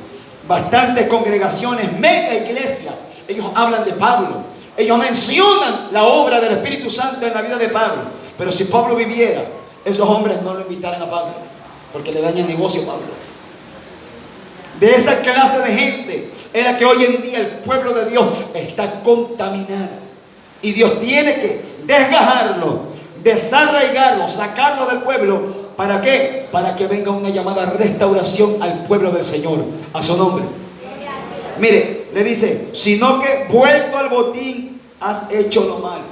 bastantes congregaciones, mega iglesias. Ellos hablan de Pablo, ellos mencionan la obra del Espíritu Santo en la vida de Pablo. Pero si Pablo viviera, esos hombres no lo invitaran a Pablo, porque le daña el negocio a Pablo. De esa clase de gente es la que hoy en día el pueblo de Dios está contaminado. Y Dios tiene que desgajarlo, desarraigarlo, sacarlo del pueblo. ¿Para qué? Para que venga una llamada restauración al pueblo del Señor, a su nombre. Mire, le dice, sino que vuelto al botín has hecho lo malo.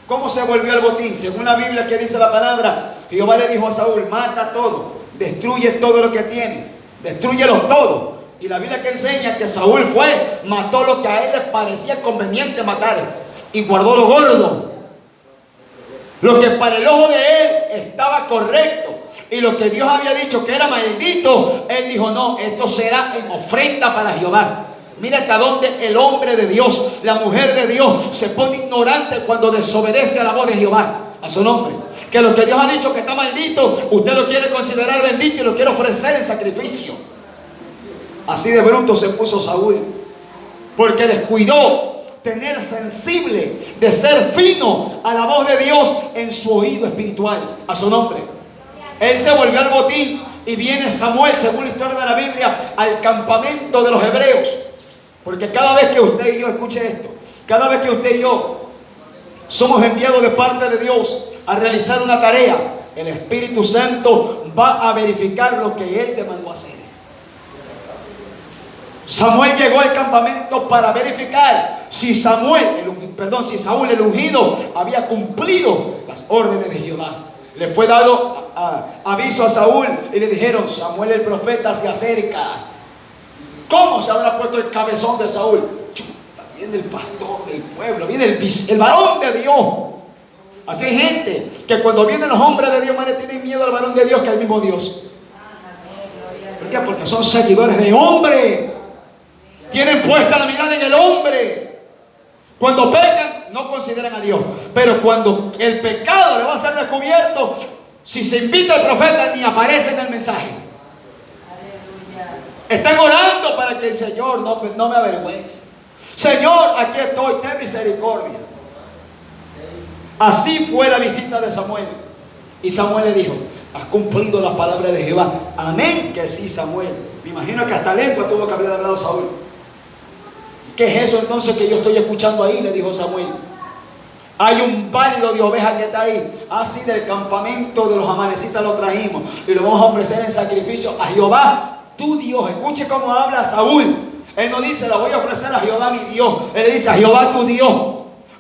¿Cómo se volvió al botín? Según la Biblia, que dice la palabra, Jehová le dijo a Saúl, mata todo, destruye todo lo que tiene, destruyelos todo. Y la Biblia que enseña que Saúl fue, mató lo que a él le parecía conveniente matar y guardó lo gordo, lo que para el ojo de él estaba correcto. Y lo que Dios había dicho que era maldito, él dijo, no, esto será en ofrenda para Jehová. Mira hasta dónde el hombre de Dios, la mujer de Dios, se pone ignorante cuando desobedece a la voz de Jehová, a su nombre. Que lo que Dios ha dicho que está maldito, usted lo quiere considerar bendito y lo quiere ofrecer en sacrificio. Así de bruto se puso Saúl, porque descuidó tener sensible, de ser fino a la voz de Dios en su oído espiritual, a su nombre. Él se volvió al botín y viene Samuel, según la historia de la Biblia, al campamento de los hebreos. Porque cada vez que usted y yo, escuche esto, cada vez que usted y yo somos enviados de parte de Dios a realizar una tarea, el Espíritu Santo va a verificar lo que Él te mandó a hacer. Samuel llegó al campamento para verificar si Saúl el ungido había cumplido las órdenes de Jehová. Le fue dado aviso a Saúl y le dijeron, Samuel el profeta se acerca. ¿Cómo se habrá puesto el cabezón de Saúl? Viene el pastor del pueblo, viene el varón de Dios. Así hay gente que cuando vienen los hombres de Dios, más le tienen miedo al varón de Dios que al mismo Dios. ¿Por qué? Porque son seguidores de hombre. Tienen puesta la mirada en el hombre. Cuando pecan, no consideran a Dios. Pero cuando el pecado le va a ser descubierto, si se invita al profeta, ni aparece en el mensaje. Están orando para que el Señor no me avergüence. Señor, aquí estoy, ten misericordia. Así fue la visita de Samuel. Y Samuel le dijo, has cumplido las palabras de Jehová. Amén, que sí, Samuel. Me imagino que hasta lengua tuvo que haber hablado Saúl. ¿Qué es eso entonces que yo estoy escuchando ahí? Le dijo Samuel. Hay un pálido de ovejas que está ahí. Así del campamento de los amalecitas lo trajimos y lo vamos a ofrecer en sacrificio a Jehová, tu Dios. Escuche cómo habla Saúl. Él no dice, la voy a ofrecer a Jehová mi Dios. Él le dice, a Jehová tu Dios.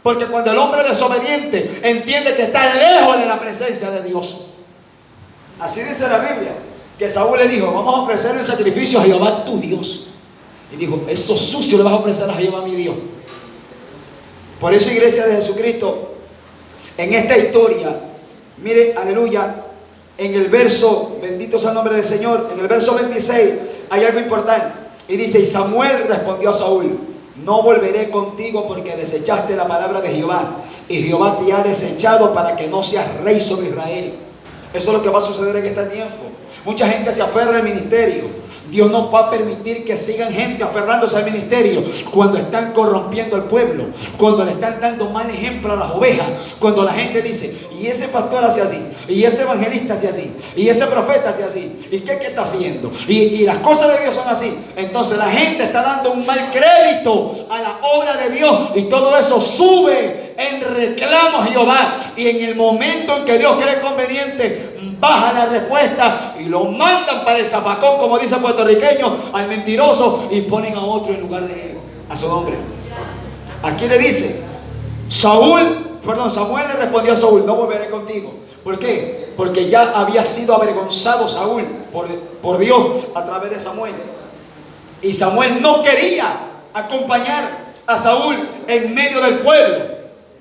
Porque cuando el hombre desobediente entiende que está lejos de la presencia de Dios. Así dice la Biblia. que Saúl le dijo, vamos a ofrecer un sacrificio a Jehová tu Dios. Y dijo, eso sucio le vas a ofrecer a Jehová mi Dios. Por eso, iglesia de Jesucristo, en esta historia, mire, aleluya, en el verso, bendito sea el nombre del Señor, en el verso 26 hay algo importante. Y dice, y Samuel respondió a Saúl, no volveré contigo porque desechaste la palabra de Jehová, y Jehová te ha desechado para que no seas rey sobre Israel. Eso es lo que va a suceder en este tiempo. Mucha gente se aferra al ministerio. Dios no va a permitir que sigan gente aferrándose al ministerio cuando están corrompiendo al pueblo, cuando le están dando mal ejemplo a las ovejas, cuando la gente dice, y ese pastor hace así, y ese evangelista hace así, y ese profeta hace así, y qué está haciendo, y las cosas de Dios son así. Entonces la gente está dando un mal crédito a la obra de Dios, y todo eso sube en reclamo a Jehová, y en el momento en que Dios cree conveniente, baja la respuesta y lo mandan para el zafacón, como dice el puertorriqueño, al mentiroso, y ponen a otro en lugar de él, a su nombre. Aquí le dice, Samuel le respondió a Saúl, no volveré contigo. ¿Por qué? Porque ya había sido avergonzado Saúl por Dios a través de Samuel. Y Samuel no quería acompañar a Saúl en medio del pueblo.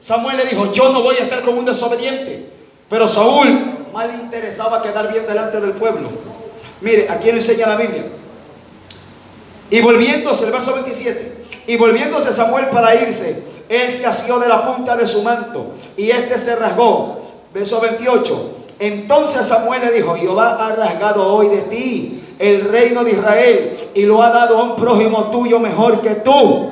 Samuel le dijo, yo no voy a estar con un desobediente. Pero Saúl mal interesaba quedar bien delante del pueblo. Mire, aquí lo enseña la Biblia. Y volviéndose, el verso 27, y volviéndose Samuel para irse, él se asió de la punta de su manto, y este se rasgó. Verso 28, entonces Samuel le dijo, Jehová ha rasgado hoy de ti el reino de Israel, y lo ha dado a un prójimo tuyo mejor que tú.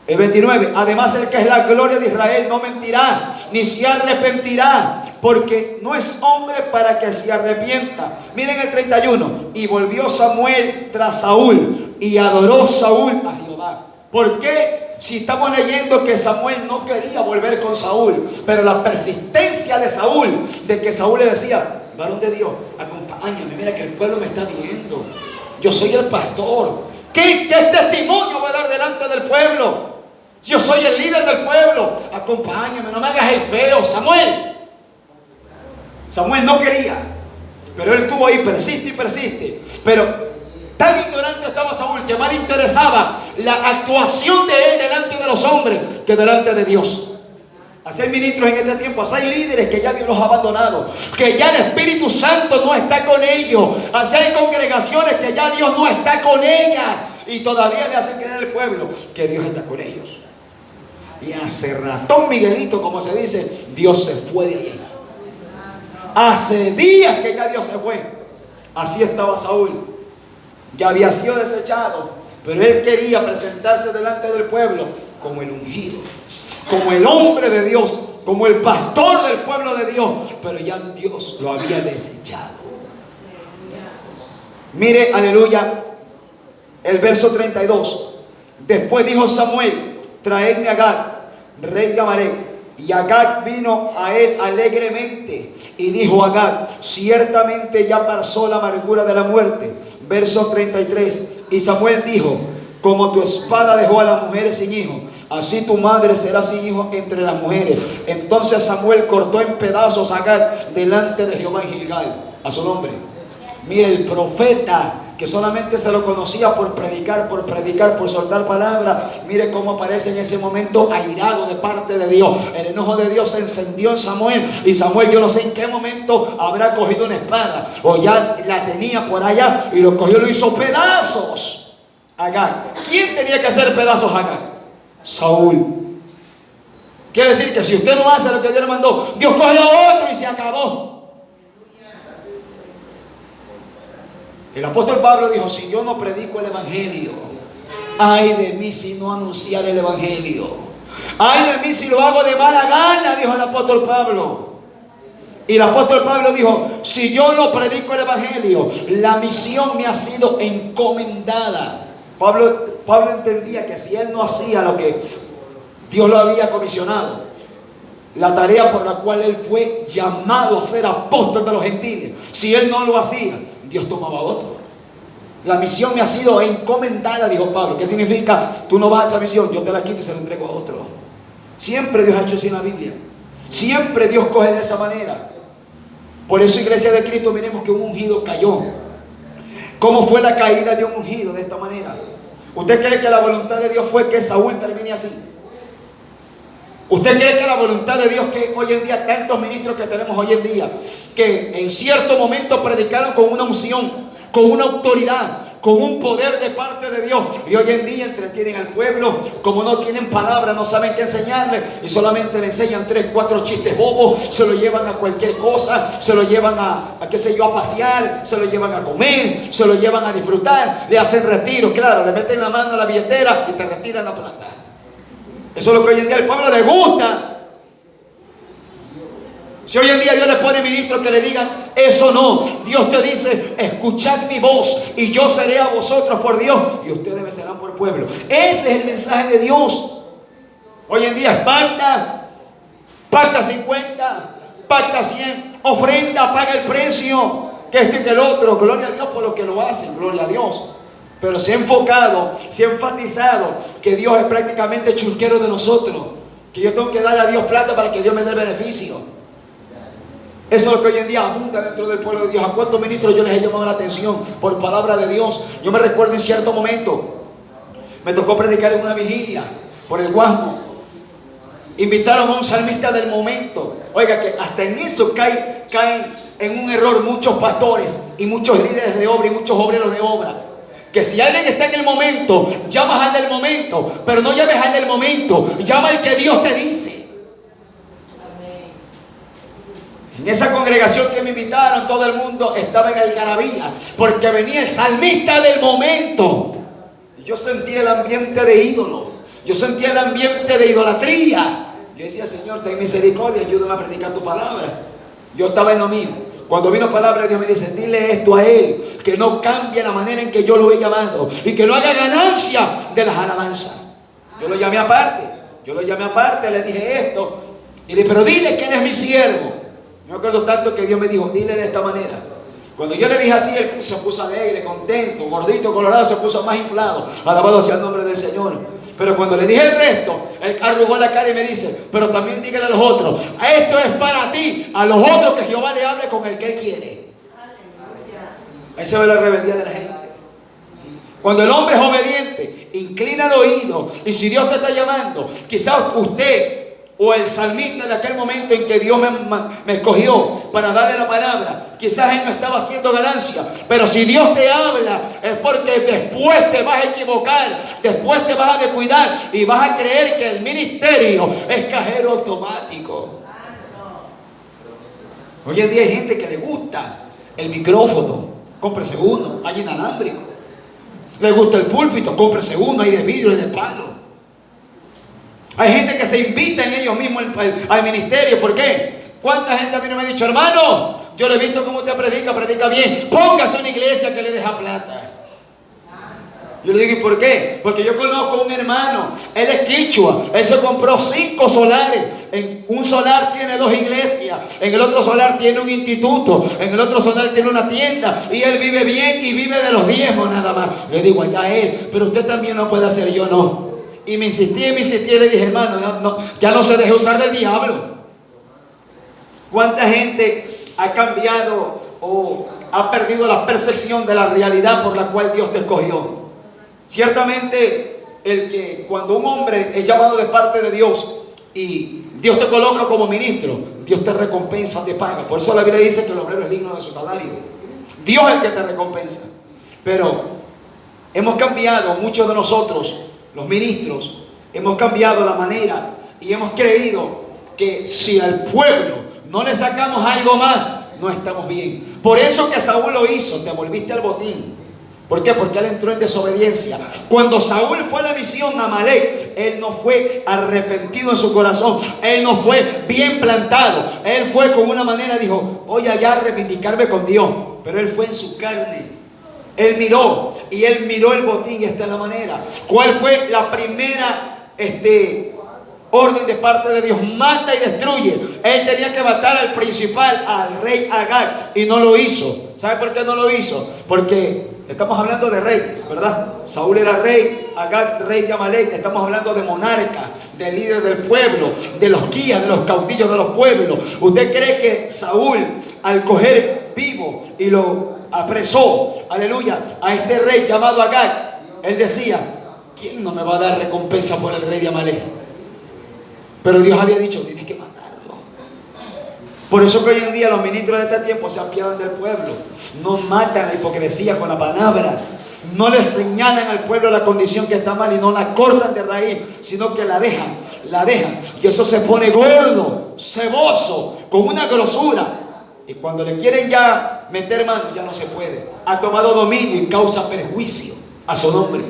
El 29, además el que es la gloria de Israel no mentirá, ni se arrepentirá, porque no es hombre para que se arrepienta. Miren el 31, y volvió Samuel tras Saúl, y adoró Saúl a Jehová. ¿Por qué? Si estamos leyendo que Samuel no quería volver con Saúl, pero la persistencia de Saúl, de que Saúl le decía, varón de Dios, acompáñame, mira que el pueblo me está viendo, yo soy el pastor, ¿qué testimonio voy a dar delante del pueblo? Yo soy el líder del pueblo, acompáñame, no me hagas el feo. Samuel no quería, pero él estuvo ahí, persiste y persiste. Pero tan ignorante estaba Saúl que más le interesaba la actuación de él delante de los hombres que delante de Dios. Así hay ministros en este tiempo, así hay líderes que ya Dios los ha abandonado, que ya el Espíritu Santo no está con ellos. Así hay congregaciones que ya Dios no está con ellas, y todavía le hacen creer al pueblo que Dios está con ellos. Y hace ratón, Miguelito, como se dice, Dios se fue de ahí. Hace días que ya Dios se fue. Así estaba Saúl. Ya había sido desechado, pero él quería presentarse delante del pueblo como el ungido, como el hombre de Dios, como el pastor del pueblo de Dios. Pero ya Dios lo había desechado. Mire, aleluya, el verso 32. Después dijo Samuel, traedme a Agag, rey de Amalec. Y Agag vino a él alegremente, y dijo Agag, ciertamente ya pasó la amargura de la muerte. Verso 33. Y Samuel dijo, como tu espada dejó a las mujeres sin hijo, así tu madre será sin hijo entre las mujeres. Entonces Samuel cortó en pedazos a Agag delante de Jehová en Gilgal, a su nombre. Mire, el profeta que solamente se lo conocía por predicar, por soltar palabras, mire cómo aparece en ese momento airado de parte de Dios. El enojo de Dios se encendió en Samuel, y Samuel, yo no sé en qué momento habrá cogido una espada, o ya la tenía por allá, y lo cogió y lo hizo pedazos a Agag. ¿Quién tenía que hacer pedazos a Agag? Saúl. Quiere decir que si usted no hace lo que Dios le mandó, Dios coge a otro y se acabó. El apóstol Pablo dijo, si yo no predico el evangelio, ay de mí si no anunciar el evangelio, ay de mí si lo hago de mala gana, dijo el apóstol Pablo. Y el apóstol Pablo dijo, si yo no predico el evangelio, la misión me ha sido encomendada. Pablo entendía que si él no hacía lo que Dios lo había comisionado, la tarea por la cual él fue llamado a ser apóstol de los gentiles, si él no lo hacía, Dios tomaba a otro. La misión me ha sido encomendada, dijo Pablo. ¿Qué significa? Tú no vas a esa misión, yo te la quito y se la entrego a otro. Siempre Dios ha hecho así en la Biblia. Siempre Dios coge de esa manera. Por eso, iglesia de Cristo, miremos que un ungido cayó. ¿Cómo fue la caída de un ungido? De esta manera. ¿Usted cree que la voluntad de Dios fue que Saúl termine así? ¿Usted cree que la voluntad de Dios, que hoy en día tantos ministros que tenemos hoy en día, que en cierto momento predicaron con una unción, con una autoridad, con un poder de parte de Dios, y hoy en día entretienen al pueblo, como no tienen palabra, no saben qué enseñarle, y solamente le enseñan 3, 4 chistes bobos, se lo llevan a cualquier cosa, se lo llevan a qué sé yo, a pasear, se lo llevan a comer, se lo llevan a disfrutar, le hacen retiro, claro, le meten la mano a la billetera y te retiran la plata. Eso es lo que hoy en día al pueblo le gusta. Si hoy en día Dios le pone ministros que le digan, eso no. Dios te dice, escuchad mi voz y yo seré a vosotros por Dios y ustedes me serán por pueblo. Ese es el mensaje de Dios. Hoy en día es pacta 50, pacta 100, ofrenda, paga el precio, que esto y que el otro. Gloria a Dios por lo que lo hacen, gloria a Dios. Pero se ha enfocado, se ha enfatizado que Dios es prácticamente chulquero de nosotros, que yo tengo que darle a Dios plata para que Dios me dé el beneficio. Eso es lo que hoy en día abunda dentro del pueblo de Dios. ¿A cuántos ministros yo les he llamado la atención por palabra de Dios? Yo me recuerdo en cierto momento, me tocó predicar en una vigilia por el Guasmo. Invitaron a un salmista del momento. Oiga, que hasta en eso caen en un error muchos pastores y muchos líderes de obra y muchos obreros de obra. Que si alguien está en el momento, llamas al del momento, pero no llames al del momento, llama al que Dios te dice. En esa congregación que me invitaron, todo el mundo estaba en algarabía, porque venía el salmista del momento. Y yo sentía el ambiente de ídolo, yo sentía el ambiente de idolatría. Yo decía, Señor, ten misericordia, ayúdame a predicar tu palabra. Yo estaba en lo mío. Cuando vino palabra de Dios me dice, dile esto a él, que no cambie la manera en que yo lo he llamado y que no haga ganancia de las alabanzas. Yo lo llamé aparte, le dije esto y le dije, pero dile que él es mi siervo. Me acuerdo tanto que Dios me dijo, dile de esta manera. Cuando yo le dije así, él se puso alegre, contento, gordito, colorado, se puso más inflado. Alabado sea el nombre del Señor. Pero cuando le dije el resto, él arrugó la cara y me dice, pero también dígale a los otros, esto es para ti, a los otros que Jehová le hable con el que él quiere. Ahí se ve la rebeldía de la gente. Cuando el hombre es obediente, inclina el oído, y si Dios te está llamando, quizás usted o el salmista de aquel momento en que Dios me escogió para darle la palabra, quizás él no estaba haciendo ganancia, pero si Dios te habla es porque después te vas a equivocar, después te vas a descuidar y vas a creer que el ministerio es cajero automático. Hoy en día hay gente que le gusta el micrófono, cómprese uno, hay inalámbrico. Le gusta el púlpito, cómprese uno, hay de vidrio y de palo. Hay gente que se invita en ellos mismos al ministerio. ¿Por qué? ¿Cuánta gente a mí no me ha dicho, hermano, yo le he visto cómo usted predica bien, póngase una iglesia que le deja plata? Yo le digo, ¿y por qué? Porque yo conozco un hermano, él es quichua, él se compró 5 solares. En un solar tiene 2 iglesias, en el otro solar tiene un instituto, en el otro solar tiene una tienda, y él vive bien y vive de los diezmos nada más. Le digo, allá él, pero usted también no puede hacer, yo no. Y me insistí y le dije, hermano, ya no se deje usar del diablo. ¿Cuánta gente ha cambiado o ha perdido la percepción de la realidad por la cual Dios te escogió? Ciertamente, cuando un hombre es llamado de parte de Dios y Dios te coloca como ministro, Dios te recompensa, te paga. Por eso la Biblia dice que el obrero es digno de su salario. Dios es el que te recompensa. Pero hemos cambiado, muchos de nosotros, los ministros, hemos cambiado la manera y hemos creído que si al pueblo no le sacamos algo más, no estamos bien. Por eso que Saúl lo hizo, te volviste al botín. ¿Por qué? Porque él entró en desobediencia. Cuando Saúl fue a la misión a Amalek, él no fue arrepentido en su corazón, él no fue bien plantado, él fue con una manera, dijo, voy allá a reivindicarme con Dios, pero él fue en su carne. Él miró el botín, y esta es la manera. ¿Cuál fue la primera orden de parte de Dios? Mata y destruye. Él tenía que matar al principal, al rey Agag, y no lo hizo. ¿Sabe por qué no lo hizo? Porque Estamos hablando de reyes, ¿verdad? Saúl era rey, Agag rey de Amalek. Estamos hablando de monarca, de líder del pueblo, de los guías, de los caudillos de los pueblos. ¿Usted cree que Saúl, al coger vivo y lo apresó, aleluya, a este rey llamado Agag, él decía, ¿quién no me va a dar recompensa por el rey de Amalek? Pero Dios había dicho, tienes que matarlo. Por eso que hoy en día los ministros de este tiempo se apiadan del pueblo. No matan la hipocresía con la palabra. No le señalan al pueblo la condición que está mal y no la cortan de raíz, sino que la dejan. Y eso se pone gordo, ceboso, con una grosura. Y cuando le quieren ya meter mano, ya no se puede. Ha tomado dominio y causa perjuicio a su nombre.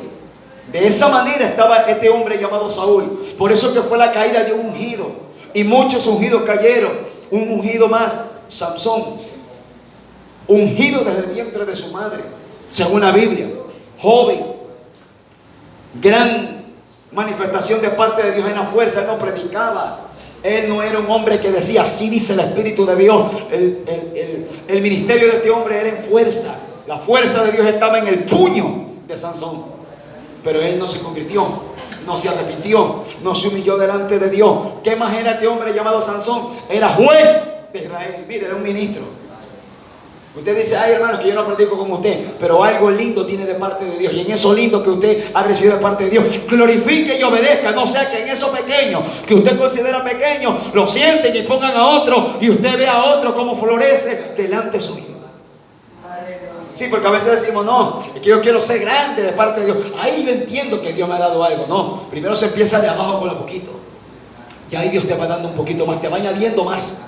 De esa manera estaba este hombre llamado Saúl. Por eso que fue la caída de un ungido. Y muchos ungidos cayeron. Un ungido más, Samson, ungido desde el vientre de su madre, según la Biblia, joven, gran manifestación de parte de Dios en la fuerza. Él no predicaba, él no era un hombre que decía, así dice el Espíritu de Dios. El ministerio de este hombre era en fuerza. La fuerza de Dios estaba en el puño de Sansón, pero él no se convirtió, no se arrepintió, no se humilló delante de Dios. ¿Qué más era este hombre llamado Sansón? Era juez de Israel. Mire, era un ministro. Usted dice, ay hermano, que yo no predico como usted, pero algo lindo tiene de parte de Dios. Y en eso lindo que usted ha recibido de parte de Dios, glorifique y obedezca. No sea que en eso pequeño, que usted considera pequeño, lo sienten y pongan a otro, y usted ve a otro como florece delante suyo. Sí, porque a veces decimos, no, es que yo quiero ser grande de parte de Dios. Ahí yo entiendo que Dios me ha dado algo. No, primero se empieza de abajo con lo poquito. Y ahí Dios te va dando un poquito más, te va añadiendo más.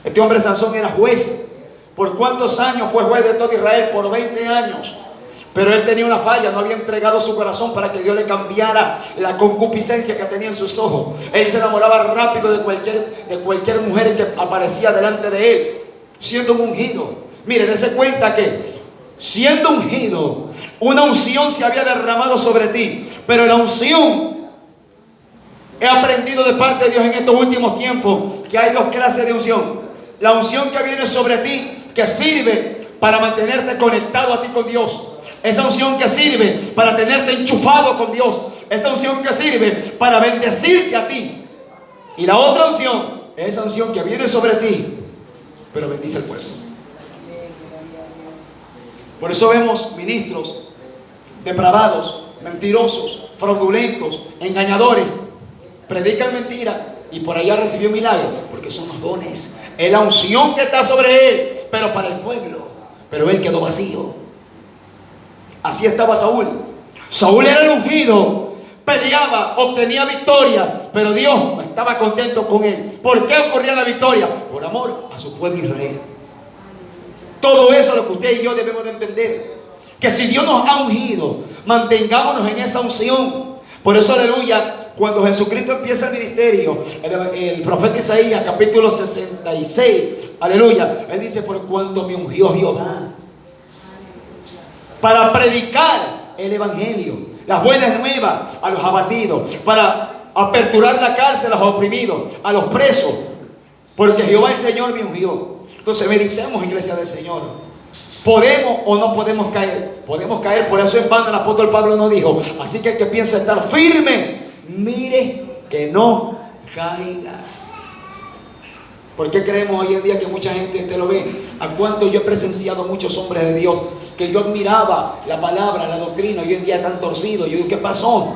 Este hombre Sansón era juez. ¿Por cuántos años fue juez de todo Israel? Por 20 años. Pero él tenía una falla, no había entregado su corazón para que Dios le cambiara la concupiscencia que tenía en sus ojos. Él se enamoraba rápido de cualquier mujer que aparecía delante de él, siendo un ungido. Mire, dése cuenta que siendo ungido, una unción se había derramado sobre ti. Pero la unción, he aprendido de parte de Dios en estos últimos tiempos que hay dos clases de unción. La unción que viene sobre ti, que sirve para mantenerte conectado a ti con Dios. Esa unción que sirve para tenerte enchufado con Dios. Esa unción que sirve para bendecirte a ti. Y la otra unción es esa unción que viene sobre ti, pero bendice al pueblo. Por eso vemos ministros depravados, mentirosos, fraudulentos, engañadores, predican mentira y por allá recibió milagro, porque son los dones. Es la unción que está sobre él, pero para el pueblo. Pero él quedó vacío. Así estaba Saúl. Saúl era el ungido, peleaba, obtenía victoria, pero Dios no estaba contento con él. ¿Por qué ocurría la victoria? Por amor a su pueblo Israel. Todo eso es lo que usted y yo debemos de entender. Que si Dios nos ha ungido, mantengámonos en esa unción. Por eso, aleluya, cuando Jesucristo empieza el ministerio, el profeta Isaías, capítulo 66, aleluya, él dice, por cuanto me ungió Jehová para predicar el evangelio, las buenas nuevas a los abatidos, para aperturar la cárcel a los oprimidos, a los presos, porque Jehová el Señor me ungió. Entonces meditemos, iglesia del Señor. ¿Podemos o no podemos caer? Podemos caer, por eso en vano el apóstol Pablo nos dijo, así que el que piensa estar firme, mire que no caiga. ¿Por qué creemos hoy en día que mucha gente te lo ve? ¿A cuánto yo he presenciado muchos hombres de Dios que yo admiraba la palabra, la doctrina, hoy en día están torcidos? Yo digo, ¿qué pasó?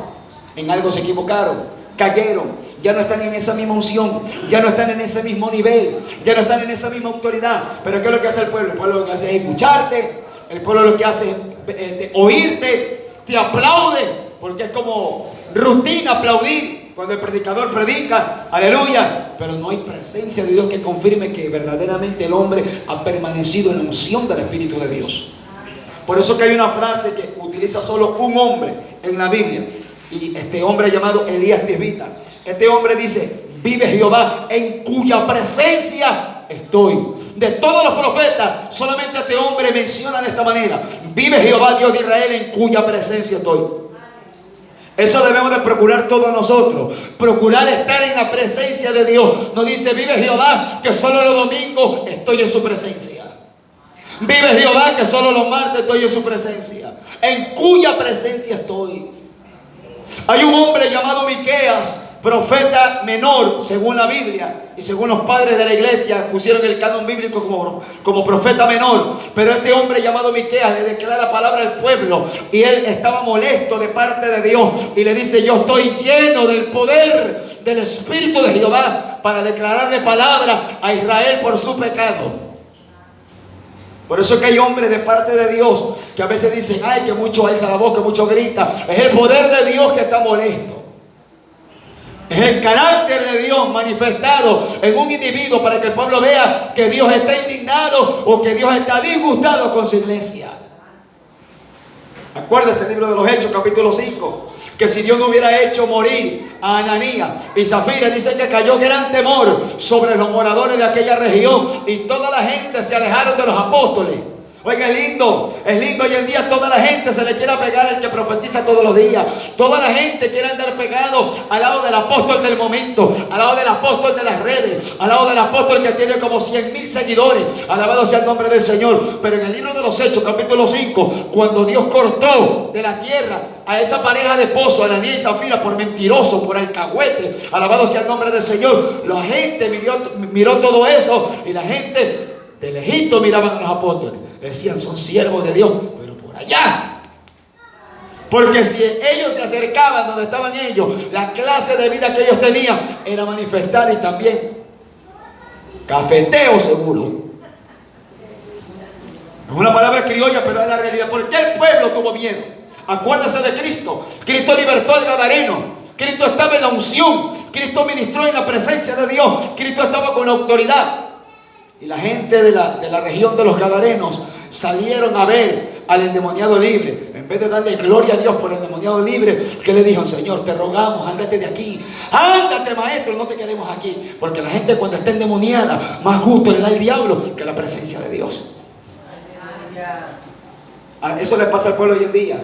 En algo se equivocaron. Cayeron, ya no están en esa misma unción, ya no están en ese mismo nivel, ya no están en esa misma autoridad. Pero ¿qué es lo que hace el pueblo? El pueblo lo que hace es escucharte, el pueblo lo que hace es oírte, te aplaude, porque es como rutina aplaudir cuando el predicador predica, aleluya, pero no hay presencia de Dios que confirme que verdaderamente el hombre ha permanecido en la unción del Espíritu de Dios. Por eso que hay una frase que utiliza solo un hombre en la Biblia. Y este hombre llamado Elías Tisbita, este hombre dice, vive Jehová en cuya presencia estoy. De todos los profetas, solamente este hombre menciona de esta manera, vive Jehová Dios de Israel en cuya presencia estoy. Eso debemos de procurar todos nosotros, procurar estar en la presencia de Dios. No dice, vive Jehová, que solo los domingos estoy en su presencia. Vive Jehová, que solo los martes estoy en su presencia, en cuya presencia estoy. Hay un hombre llamado Miqueas, profeta menor, según la Biblia, y según los padres de la iglesia pusieron el canon bíblico como profeta menor. Pero este hombre llamado Miqueas le declara palabra al pueblo, y él estaba molesto de parte de Dios, y le dice: yo estoy lleno del poder del Espíritu de Jehová para declararle palabra a Israel por su pecado. Por eso es que hay hombres de parte de Dios que a veces dicen: ay, que mucho alza la voz, que mucho grita. Es el poder de Dios que está molesto. Es el carácter de Dios manifestado en un individuo para que el pueblo vea que Dios está indignado o que Dios está disgustado con su iglesia. Acuérdese el libro de los Hechos, capítulo 5, que si Dios no hubiera hecho morir a Ananías y Zafira, dice que cayó gran temor sobre los moradores de aquella región y toda la gente se alejaron de los apóstoles. Oiga, es lindo hoy en día. Toda la gente se le quiere pegar al que profetiza todos los días. Toda la gente quiere andar pegado al lado del apóstol del momento, al lado del apóstol de las redes, al lado del apóstol que tiene como 100,000 seguidores. Alabado sea el nombre del Señor. Pero en el libro de los Hechos, capítulo 5, cuando Dios cortó de la tierra a esa pareja de esposos, Ananías y Zafira, por mentiroso, por alcahuete, alabado sea el nombre del Señor, la gente miró todo eso, y la gente del Egipto miraban a los apóstoles, decían: son siervos de Dios, pero por allá. Porque si ellos se acercaban donde estaban ellos, la clase de vida que ellos tenían era manifestada, y también cafeteo seguro. Es una palabra criolla, pero es la realidad. ¿Por qué el pueblo tuvo miedo? Acuérdese de Cristo. Cristo libertó al gadareno. Cristo estaba en la unción. Cristo ministró en la presencia de Dios. Cristo estaba con autoridad. Y la gente de la región de los Gadarenos salieron a ver al endemoniado libre. En vez de darle gloria a Dios por el endemoniado libre, ¿qué le dijo? Señor, te rogamos, ándate de aquí. Ándate, maestro, no te queremos aquí. Porque la gente, cuando está endemoniada, más gusto le da el diablo que la presencia de Dios. Eso le pasa al pueblo hoy en día.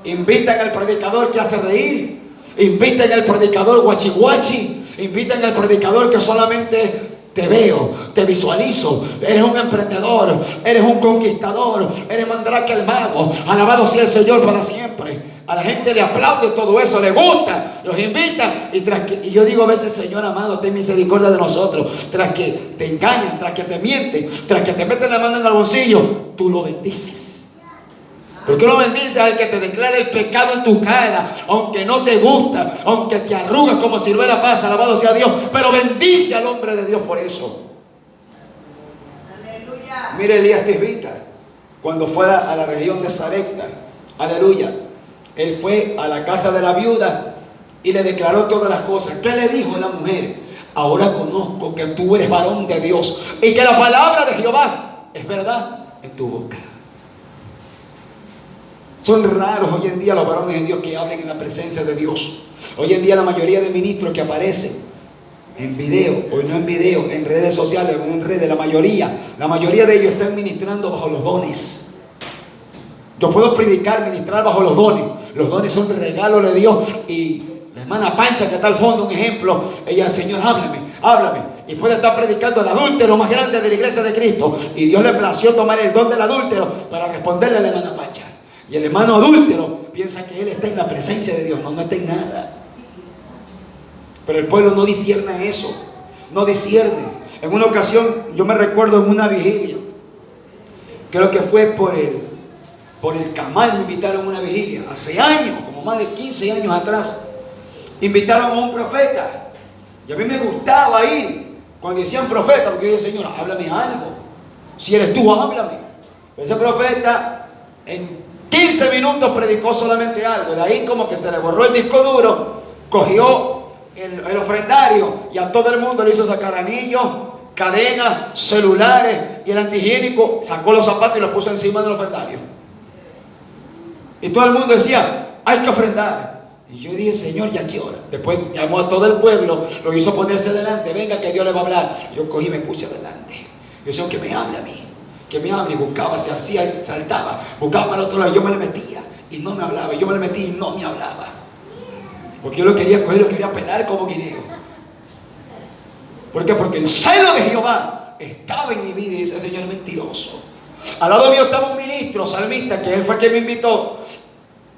Invitan al predicador que hace reír. Invitan al predicador guachi. Invitan al predicador que solamente te veo, te visualizo. Eres un emprendedor, eres un conquistador, eres Mandrake el mago. Alabado sea el Señor para siempre. A la gente le aplaude todo eso, le gusta, los invita. Y yo digo a veces: Señor amado, ten misericordia de nosotros. Tras que te engañan, tras que te mienten, tras que te meten la mano en el bolsillo, tú lo bendices. ¿Por qué no bendices al que te declara el pecado en tu cara? Aunque no te gusta, aunque te arrugas como ciruela pasa, alabado sea Dios, pero bendice al hombre de Dios por eso. Aleluya. Mire Elías Tisbita, cuando fue a la región de Sarepta, aleluya, él fue a la casa de la viuda y le declaró todas las cosas. ¿Qué le dijo la mujer? Ahora conozco que tú eres varón de Dios y que la palabra de Jehová es verdad en tu boca. Son raros hoy en día los varones de Dios que hablen en la presencia de Dios. Hoy en día la mayoría de ministros que aparecen en video, o no en video, en redes sociales o en redes, la mayoría de ellos están ministrando bajo los dones. Yo puedo predicar, ministrar bajo los dones. Los dones son regalos de Dios. Y la hermana Pancha, que está al fondo, un ejemplo, ella: Señor, háblame. Y puede estar predicando el adúltero más grande de la iglesia de Cristo, y Dios le plació tomar el don del adúltero para responderle a la hermana Pancha. Y el hermano adúltero piensa que él está en la presencia de Dios. No está en nada. Pero el pueblo no discierne eso. No discierne. En una ocasión, yo me recuerdo en una vigilia, creo que fue por el Camal, me invitaron a una vigilia. Hace años, como más de 15 años atrás, invitaron a un profeta. Y a mí me gustaba ir cuando decían profeta, porque yo decía: Señor, háblame algo. Si eres tú, háblame. Ese profeta en 15 minutos predicó solamente algo. De ahí como que se le borró el disco duro, cogió el ofrendario y a todo el mundo le hizo sacar anillos, cadenas, celulares y el antihigiénico. Sacó los zapatos y los puso encima del ofrendario. Y todo el mundo decía: hay que ofrendar. Y yo dije: Señor, ¿ya qué hora? Después llamó a todo el pueblo, lo hizo ponerse delante. Venga, que Dios le va a hablar. Yo cogí y me puse delante. Yo decía: que me hable a mí. Que me hable, y buscaba, se hacía, saltaba, buscaba para el otro lado, yo me le metía y no me hablaba, yo me le metía y no me hablaba, porque yo lo quería coger, lo quería pelar como guineo. ¿Por qué? Porque el celo de Jehová estaba en mi vida. Y dice: Señor, mentiroso, Al lado mío estaba un ministro salmista, que él fue quien me invitó.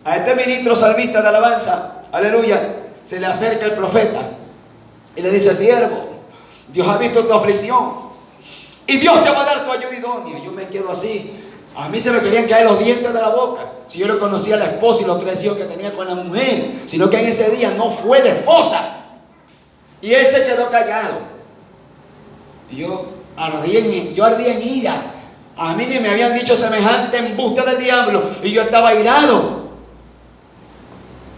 A este ministro salmista de alabanza, aleluya, se le acerca el profeta y le dice: siervo, Dios ha visto tu aflicción y Dios te va a dar tu ayuda idónea. Yo me quedo así. A mí se me querían caer los dientes de la boca. Si yo le conocía a la esposa y los 3 hijos que tenía con la mujer, sino que en ese día no fue de esposa. Y él se quedó callado. Y yo ardía en ira. A mí ni me habían dicho semejante embuste del diablo y yo estaba irado.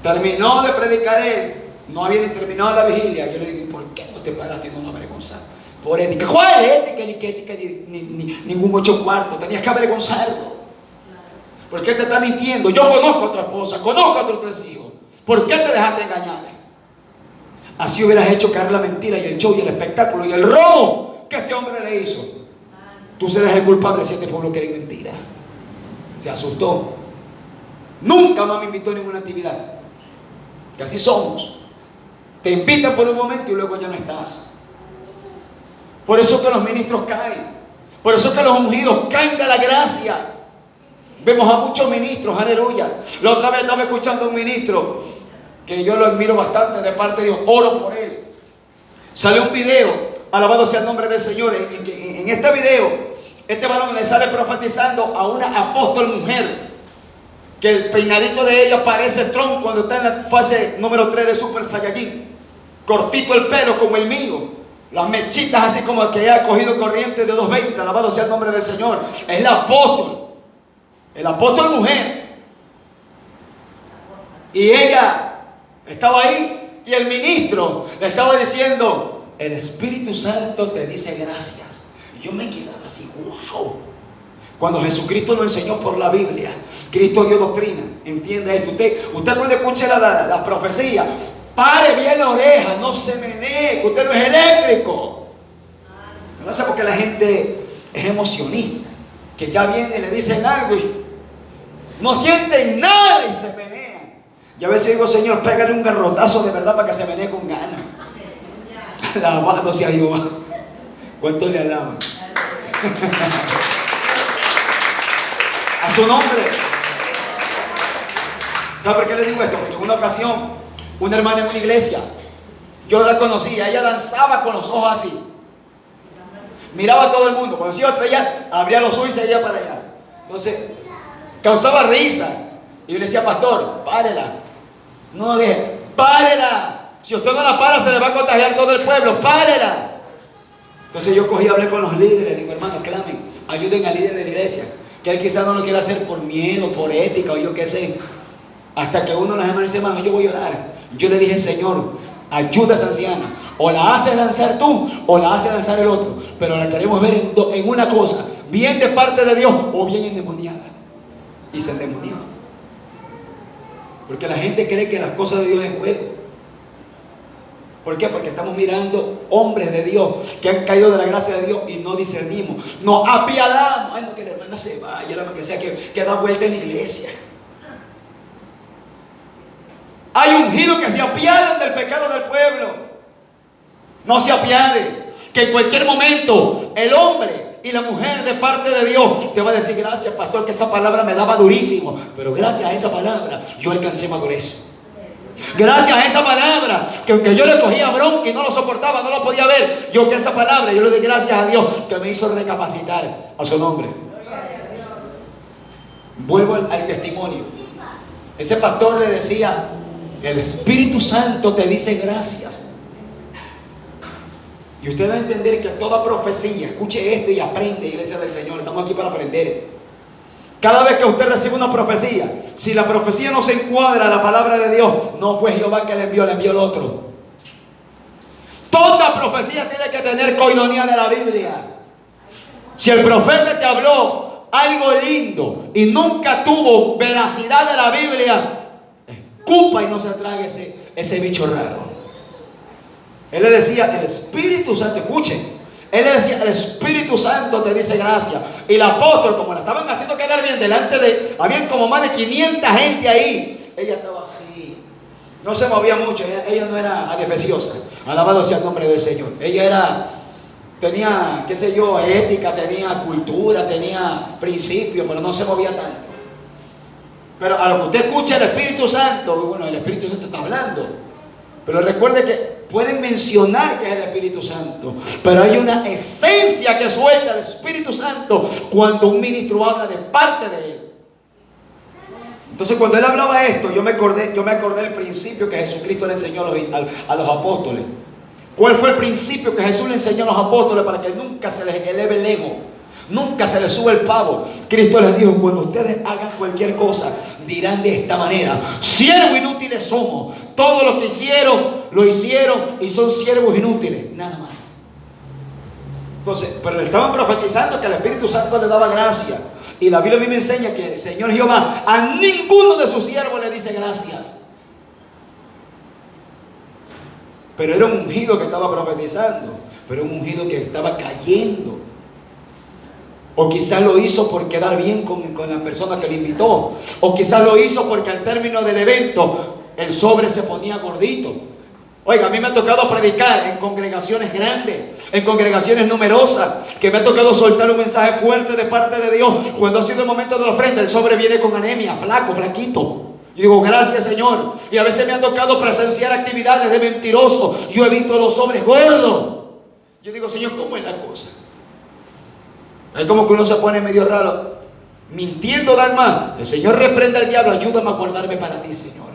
Terminó de predicar él, no había ni terminado la vigilia. Yo le digo: ¿por qué no te paraste y no me avergonzaste? Por ética. ¿Cuál ética? Ni qué ética, ni ningún 8 cuartos. Tenías que avergonzarlo. ¿Por qué te está mintiendo? Yo conozco a tu esposa, conozco a tus 3 hijos. ¿Por qué te dejaste engañar? Así hubieras hecho caer la mentira y el show y el espectáculo y el robo que este hombre le hizo. Tú serás el culpable si este pueblo quiere mentira. Se asustó. Nunca más me invitó a ninguna actividad. Que así somos. Te invitan por un momento y luego ya no estás. Por eso que los ministros caen. Por eso que los ungidos caen de la gracia. Vemos a muchos ministros, aleluya. La otra vez estaba escuchando a un ministro que yo lo admiro bastante de parte de Dios. Oro por él. Salió un video, alabado sea el nombre del Señor. En este video, este varón le sale profetizando a una apóstol mujer, que el peinadito de ella parece Trump cuando está en la fase número 3 de Super Saiyajin. Cortito el pelo como el mío. Las mechitas así como el que ha cogido corriente de 220. Alabado sea el nombre del Señor. Es la apóstol. El apóstol mujer. Y ella estaba ahí y el ministro le estaba diciendo: el Espíritu Santo te dice gracias. Y yo me quedaba así, wow. Cuando Jesucristo nos enseñó por la Biblia, Cristo dio doctrina. ¿Entiende esto? Usted cuando escuche la profecía, pare bien la oreja, no se menee, que usted no es eléctrico. No sé por qué la gente es emocionista, que ya viene y le dicen algo y no sienten nada y se menean. Y a veces digo: Señor, pégale un garrotazo de verdad para que se menee con ganas. Alabado sea Jehová. ¿Cuánto le alaban? A su nombre. ¿Sabe por qué le digo esto? Porque en una ocasión, una hermana en una iglesia, yo la conocía, ella danzaba con los ojos así. Miraba a todo el mundo. Cuando se iba a estrellar, abría los ojos y seguía para allá. Entonces, causaba risa. Y yo le decía: pastor, párela. No dije: párela. Si usted no la para, se le va a contagiar todo el pueblo. Párela. Entonces yo cogí, hablé con los líderes. Le digo: hermano, clamen, ayuden al líder de la iglesia, que él quizás no lo quiera hacer por miedo, por ética o yo qué sé. Hasta que uno de los hermanos dice: hermano, yo voy a orar. Yo le dije: Señor, ayuda a esa anciana. O la haces danzar tú, o la haces danzar el otro. Pero la queremos ver en una cosa, bien de parte de Dios o bien endemoniada. Y se endemonió. Porque la gente cree que las cosas de Dios es juego. ¿Por qué? Porque estamos mirando hombres de Dios que han caído de la gracia de Dios y no discernimos. Nos apiadamos. Ay, no, que la hermana se vaya, la que sea, que da vuelta en la iglesia. Hay ungidos que se apiadan del pecado del pueblo. No se apiade. Que en cualquier momento el hombre y la mujer de parte de Dios te va a decir: gracias, pastor, que esa palabra me daba durísimo, pero gracias a esa palabra yo alcancé madurez. Gracias a esa palabra, que aunque yo le cogía bronca y no lo soportaba, no lo podía ver, yo que esa palabra, yo le doy gracias a Dios que me hizo recapacitar. A su nombre. Vuelvo al testimonio. Ese pastor le decía: el Espíritu Santo te dice gracias. Y usted va a entender que toda profecía, escuche esto y aprende, iglesia del Señor, estamos aquí para aprender. Cada vez que usted recibe una profecía, si la profecía no se encuadra a la palabra de Dios, no fue Jehová que le envió el otro. Toda profecía tiene que tener coinonía de la Biblia. Si el profeta te habló algo lindo y nunca tuvo veracidad de la Biblia, escupa y no se trague ese bicho raro. Él le decía: el Espíritu Santo, escuchen. Él le decía: el Espíritu Santo te dice gracias. Y el apóstol, como la estaban haciendo quedar bien delante de, habían como más de 500 gente ahí, ella estaba así, no se movía mucho. Ella no era adefesiosa. Alabado sea el nombre del Señor. Ella era tenía, qué sé yo, ética, tenía cultura, tenía principios, pero no se movía tanto. Pero a lo que usted escucha el Espíritu Santo, bueno, el Espíritu Santo está hablando. Pero recuerde que pueden mencionar que es el Espíritu Santo, pero hay una esencia que suelta el Espíritu Santo cuando un ministro habla de parte de él. Entonces, cuando él hablaba esto, yo me acordé del principio que Jesucristo le enseñó a los apóstoles. ¿Cuál fue el principio que Jesús le enseñó a los apóstoles para que nunca se les eleve el ego? Nunca se les sube el pavo. Cristo les dijo: cuando ustedes hagan cualquier cosa, dirán de esta manera: siervos inútiles somos. Todo lo que hicieron, lo hicieron y son siervos inútiles. Nada más. Entonces, pero le estaban profetizando que el Espíritu Santo le daba gracia. Y la Biblia a mí me enseña que el Señor Jehová a ninguno de sus siervos le dice gracias. Pero era un ungido que estaba profetizando, pero un ungido que estaba cayendo. O quizás lo hizo por quedar bien con la persona que le invitó. O quizás lo hizo porque al término del evento el sobre se ponía gordito. Oiga, a mí me ha tocado predicar en congregaciones grandes, en congregaciones numerosas, que me ha tocado soltar un mensaje fuerte de parte de Dios. Cuando ha sido el momento de la ofrenda, el sobre viene con anemia, flaco, flaquito. Y digo: gracias, Señor. Y a veces me ha tocado presenciar actividades de mentirosos. Yo he visto los sobres gordos. Yo digo: Señor, ¿cómo es la cosa? Es como que uno se pone medio raro, mintiendo, dar más. El Señor reprenda al diablo: ayúdame a guardarme para ti, Señor.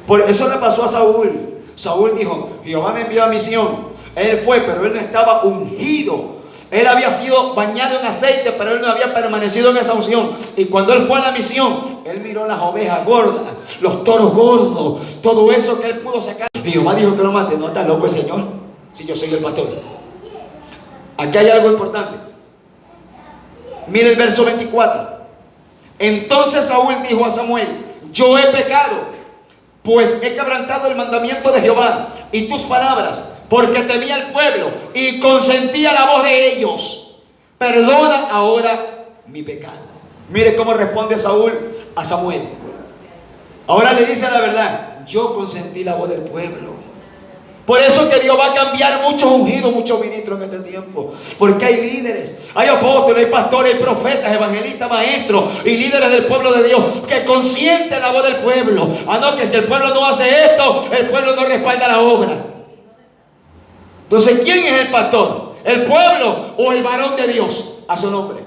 Por eso le pasó a Saúl. Saúl dijo: Jehová me envió a misión. Él fue, pero él no estaba ungido. Él había sido bañado en aceite, pero él no había permanecido en esa unción. Y cuando él fue a la misión, él miró las ovejas gordas, los toros gordos, todo eso que él pudo sacar. Y Jehová dijo que lo mate. No, está loco el Señor, si yo soy el pastor. Aquí hay algo importante. Mire el verso 24. Entonces Saúl dijo a Samuel: yo he pecado, pues he quebrantado el mandamiento de Jehová y tus palabras, porque temía al pueblo y consentía la voz de ellos. Perdona ahora mi pecado. Mire cómo responde Saúl a Samuel. Ahora le dice la verdad: yo consentí la voz del pueblo. Por eso que Dios va a cambiar muchos ungidos, muchos ministros en este tiempo. Porque hay líderes, hay apóstoles, hay pastores, hay profetas, evangelistas, maestros y líderes del pueblo de Dios que consienten la voz del pueblo. No, que si el pueblo no hace esto, el pueblo no respalda la obra. Entonces, ¿quién es el pastor? ¿El pueblo o el varón de Dios? A su nombre.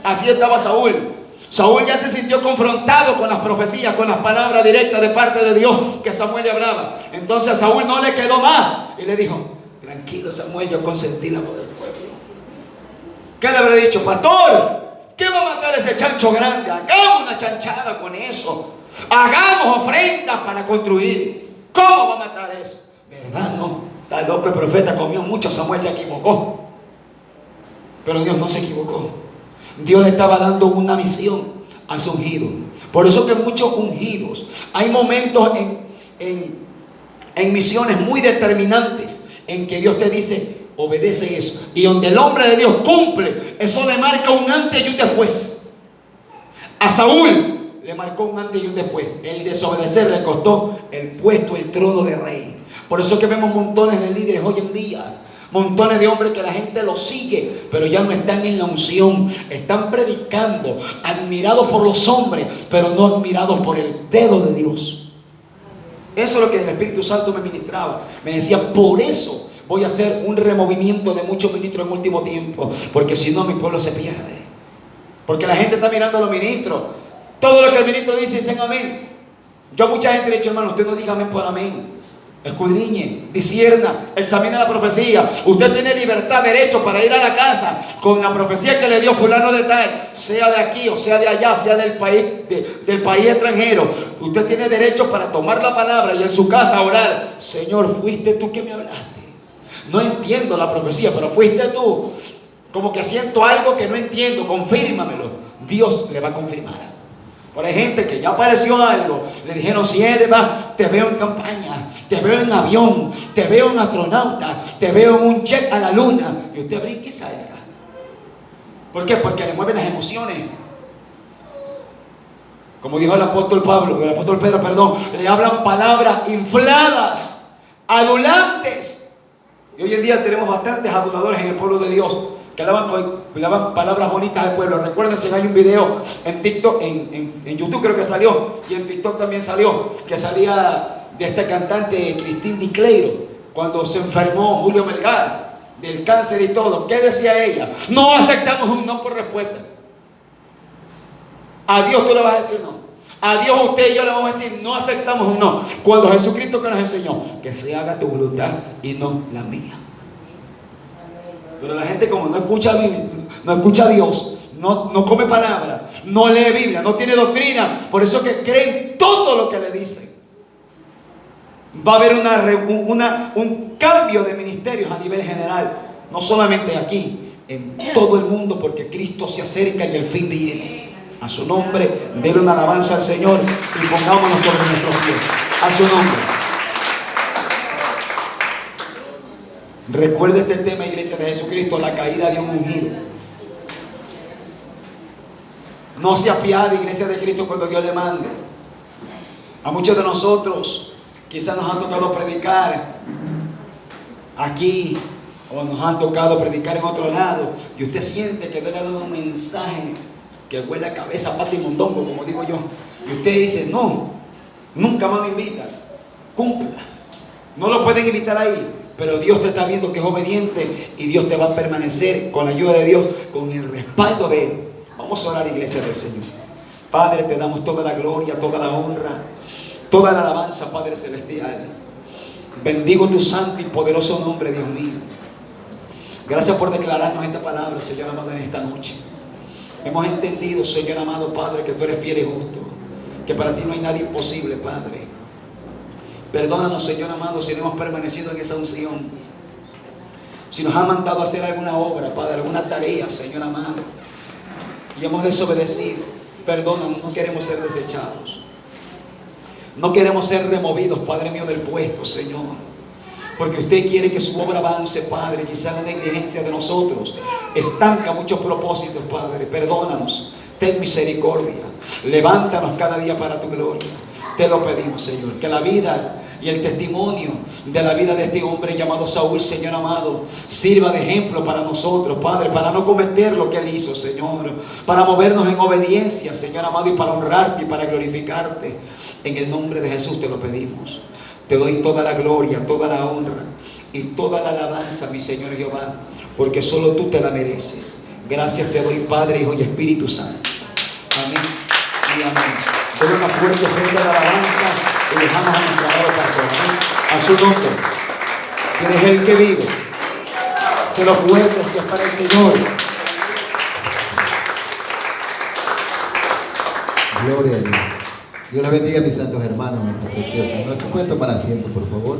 Así estaba Saúl. Saúl ya se sintió confrontado con las profecías, con las palabras directas de parte de Dios que Samuel le hablaba. Entonces a Saúl no le quedó más y le dijo: tranquilo, Samuel, yo consentí la voz del pueblo. ¿Qué le habrá dicho? Pastor, ¿qué va a matar ese chancho grande? Hagamos una chanchada con eso. Hagamos ofrendas para construir. ¿Cómo va a matar eso? ¿Verdad? No. Está loco el profeta, comió mucho. Samuel se equivocó. Pero Dios no se equivocó. Dios le estaba dando una misión a su ungido. Por eso que muchos ungidos, hay momentos en misiones muy determinantes en que Dios te dice: obedece eso. Y donde el hombre de Dios cumple, eso le marca un antes y un después. A Saúl le marcó un antes y un después. El desobedecer le costó el puesto, el trono de rey. Por eso que vemos montones de líderes hoy en día, montones de hombres que la gente los sigue, pero ya no están en la unción. Están predicando, admirados por los hombres, pero no admirados por el dedo de Dios. Eso es lo que el Espíritu Santo me ministraba. Me decía: por eso voy a hacer un removimiento de muchos ministros en último tiempo, porque si no mi pueblo se pierde. Porque la gente está mirando a los ministros. Todo lo que el ministro dice, dicen amén. Yo a mucha gente le he dicho: hermano, usted no diga amén por amén. Escudriñe, discierna, examine la profecía. Usted tiene libertad, derecho para ir a la casa con la profecía que le dio fulano de tal, sea de aquí o sea de allá, sea del país extranjero. Usted tiene derecho para tomar la palabra y en su casa orar: Señor, fuiste tú que me hablaste. No entiendo la profecía, pero fuiste tú. Como que siento algo que no entiendo, confírmamelo. Dios le va a confirmar. Pero hay gente que ya apareció algo, le dijeron: sierva, te veo en campaña, te veo en avión, te veo en astronauta, te veo en un jet a la luna. Y usted brinca y salga. ¿Por qué? Porque le mueven las emociones. Como dijo el apóstol Pedro, le hablan palabras infladas, adulantes. Y hoy en día tenemos bastantes adoradores en el pueblo de Dios que hablaban palabras bonitas del pueblo. Recuerden si hay un video en TikTok, en YouTube creo que salió, y en TikTok también salió, que salía de esta cantante Cristín Di Cleiro, cuando se enfermó Julio Melgar del cáncer y todo. ¿Qué decía ella? No aceptamos un no por respuesta. A Dios tú le vas a decir no. A Dios usted y yo le vamos a decir no aceptamos un no. Cuando Jesucristo que nos enseñó que se haga tu voluntad y no la mía. Pero la gente como no escucha a Dios, no come palabra, no lee Biblia, no tiene doctrina, por eso que creen todo lo que le dicen. Va a haber un cambio de ministerios a nivel general, no solamente aquí, en todo el mundo, porque Cristo se acerca y el fin viene. A su nombre, denle una alabanza al Señor y pongámonos sobre nuestros pies. A su nombre. Recuerde este tema, iglesia de Jesucristo, la caída de un ungido. No se apiade, iglesia de Cristo, cuando Dios le mande. A muchos de nosotros quizás nos ha tocado predicar aquí o nos han tocado predicar en otro lado y usted siente que Dios le ha dado un mensaje que huele a cabeza, pata y mondongo, como digo yo, y usted dice, no, nunca más me invitan, cumpla. No lo pueden invitar ahí, pero Dios te está viendo que es obediente y Dios te va a permanecer con la ayuda de Dios, con el respaldo de Él. Vamos a orar, iglesia del Señor. Padre, te damos toda la gloria, toda la honra, toda la alabanza, Padre Celestial. Bendigo tu santo y poderoso nombre, Dios mío. Gracias por declararnos esta palabra, Señor amado, en esta noche. Hemos entendido, Señor amado Padre, que tú eres fiel y justo, que para ti no hay nada imposible, Padre. Perdónanos, Señor amado, si no hemos permanecido en esa unción, si nos han mandado a hacer alguna obra, Padre, alguna tarea, Señor amado, y hemos desobedecido. Perdónanos, no queremos ser desechados, no queremos ser removidos, Padre mío, del puesto, Señor, porque usted quiere que su obra avance, Padre. Quizá la negligencia de nosotros estanca muchos propósitos, Padre. Perdónanos, ten misericordia, levántanos cada día para tu gloria. Te lo pedimos, Señor, que la vida y el testimonio de la vida de este hombre llamado Saúl, Señor amado, sirva de ejemplo para nosotros, Padre, para no cometer lo que él hizo, Señor, para movernos en obediencia, Señor amado, y para honrarte y para glorificarte. En el nombre de Jesús te lo pedimos. Te doy toda la gloria, toda la honra y toda la alabanza, mi Señor Jehová, porque solo tú te la mereces. Gracias te doy, Padre, Hijo y Espíritu Santo. Amén y amén. Denle una fuerte ofrenda de alabanza y dejamos a nuestro amado pastor. Amén. A su nombre. Que es el que vive. Se lo fuerte hacia para el Señor. Gloria a Dios. Dios les bendiga a mis santos hermanos, nuestras preciosas. Nuestro puesto para siempre, por favor.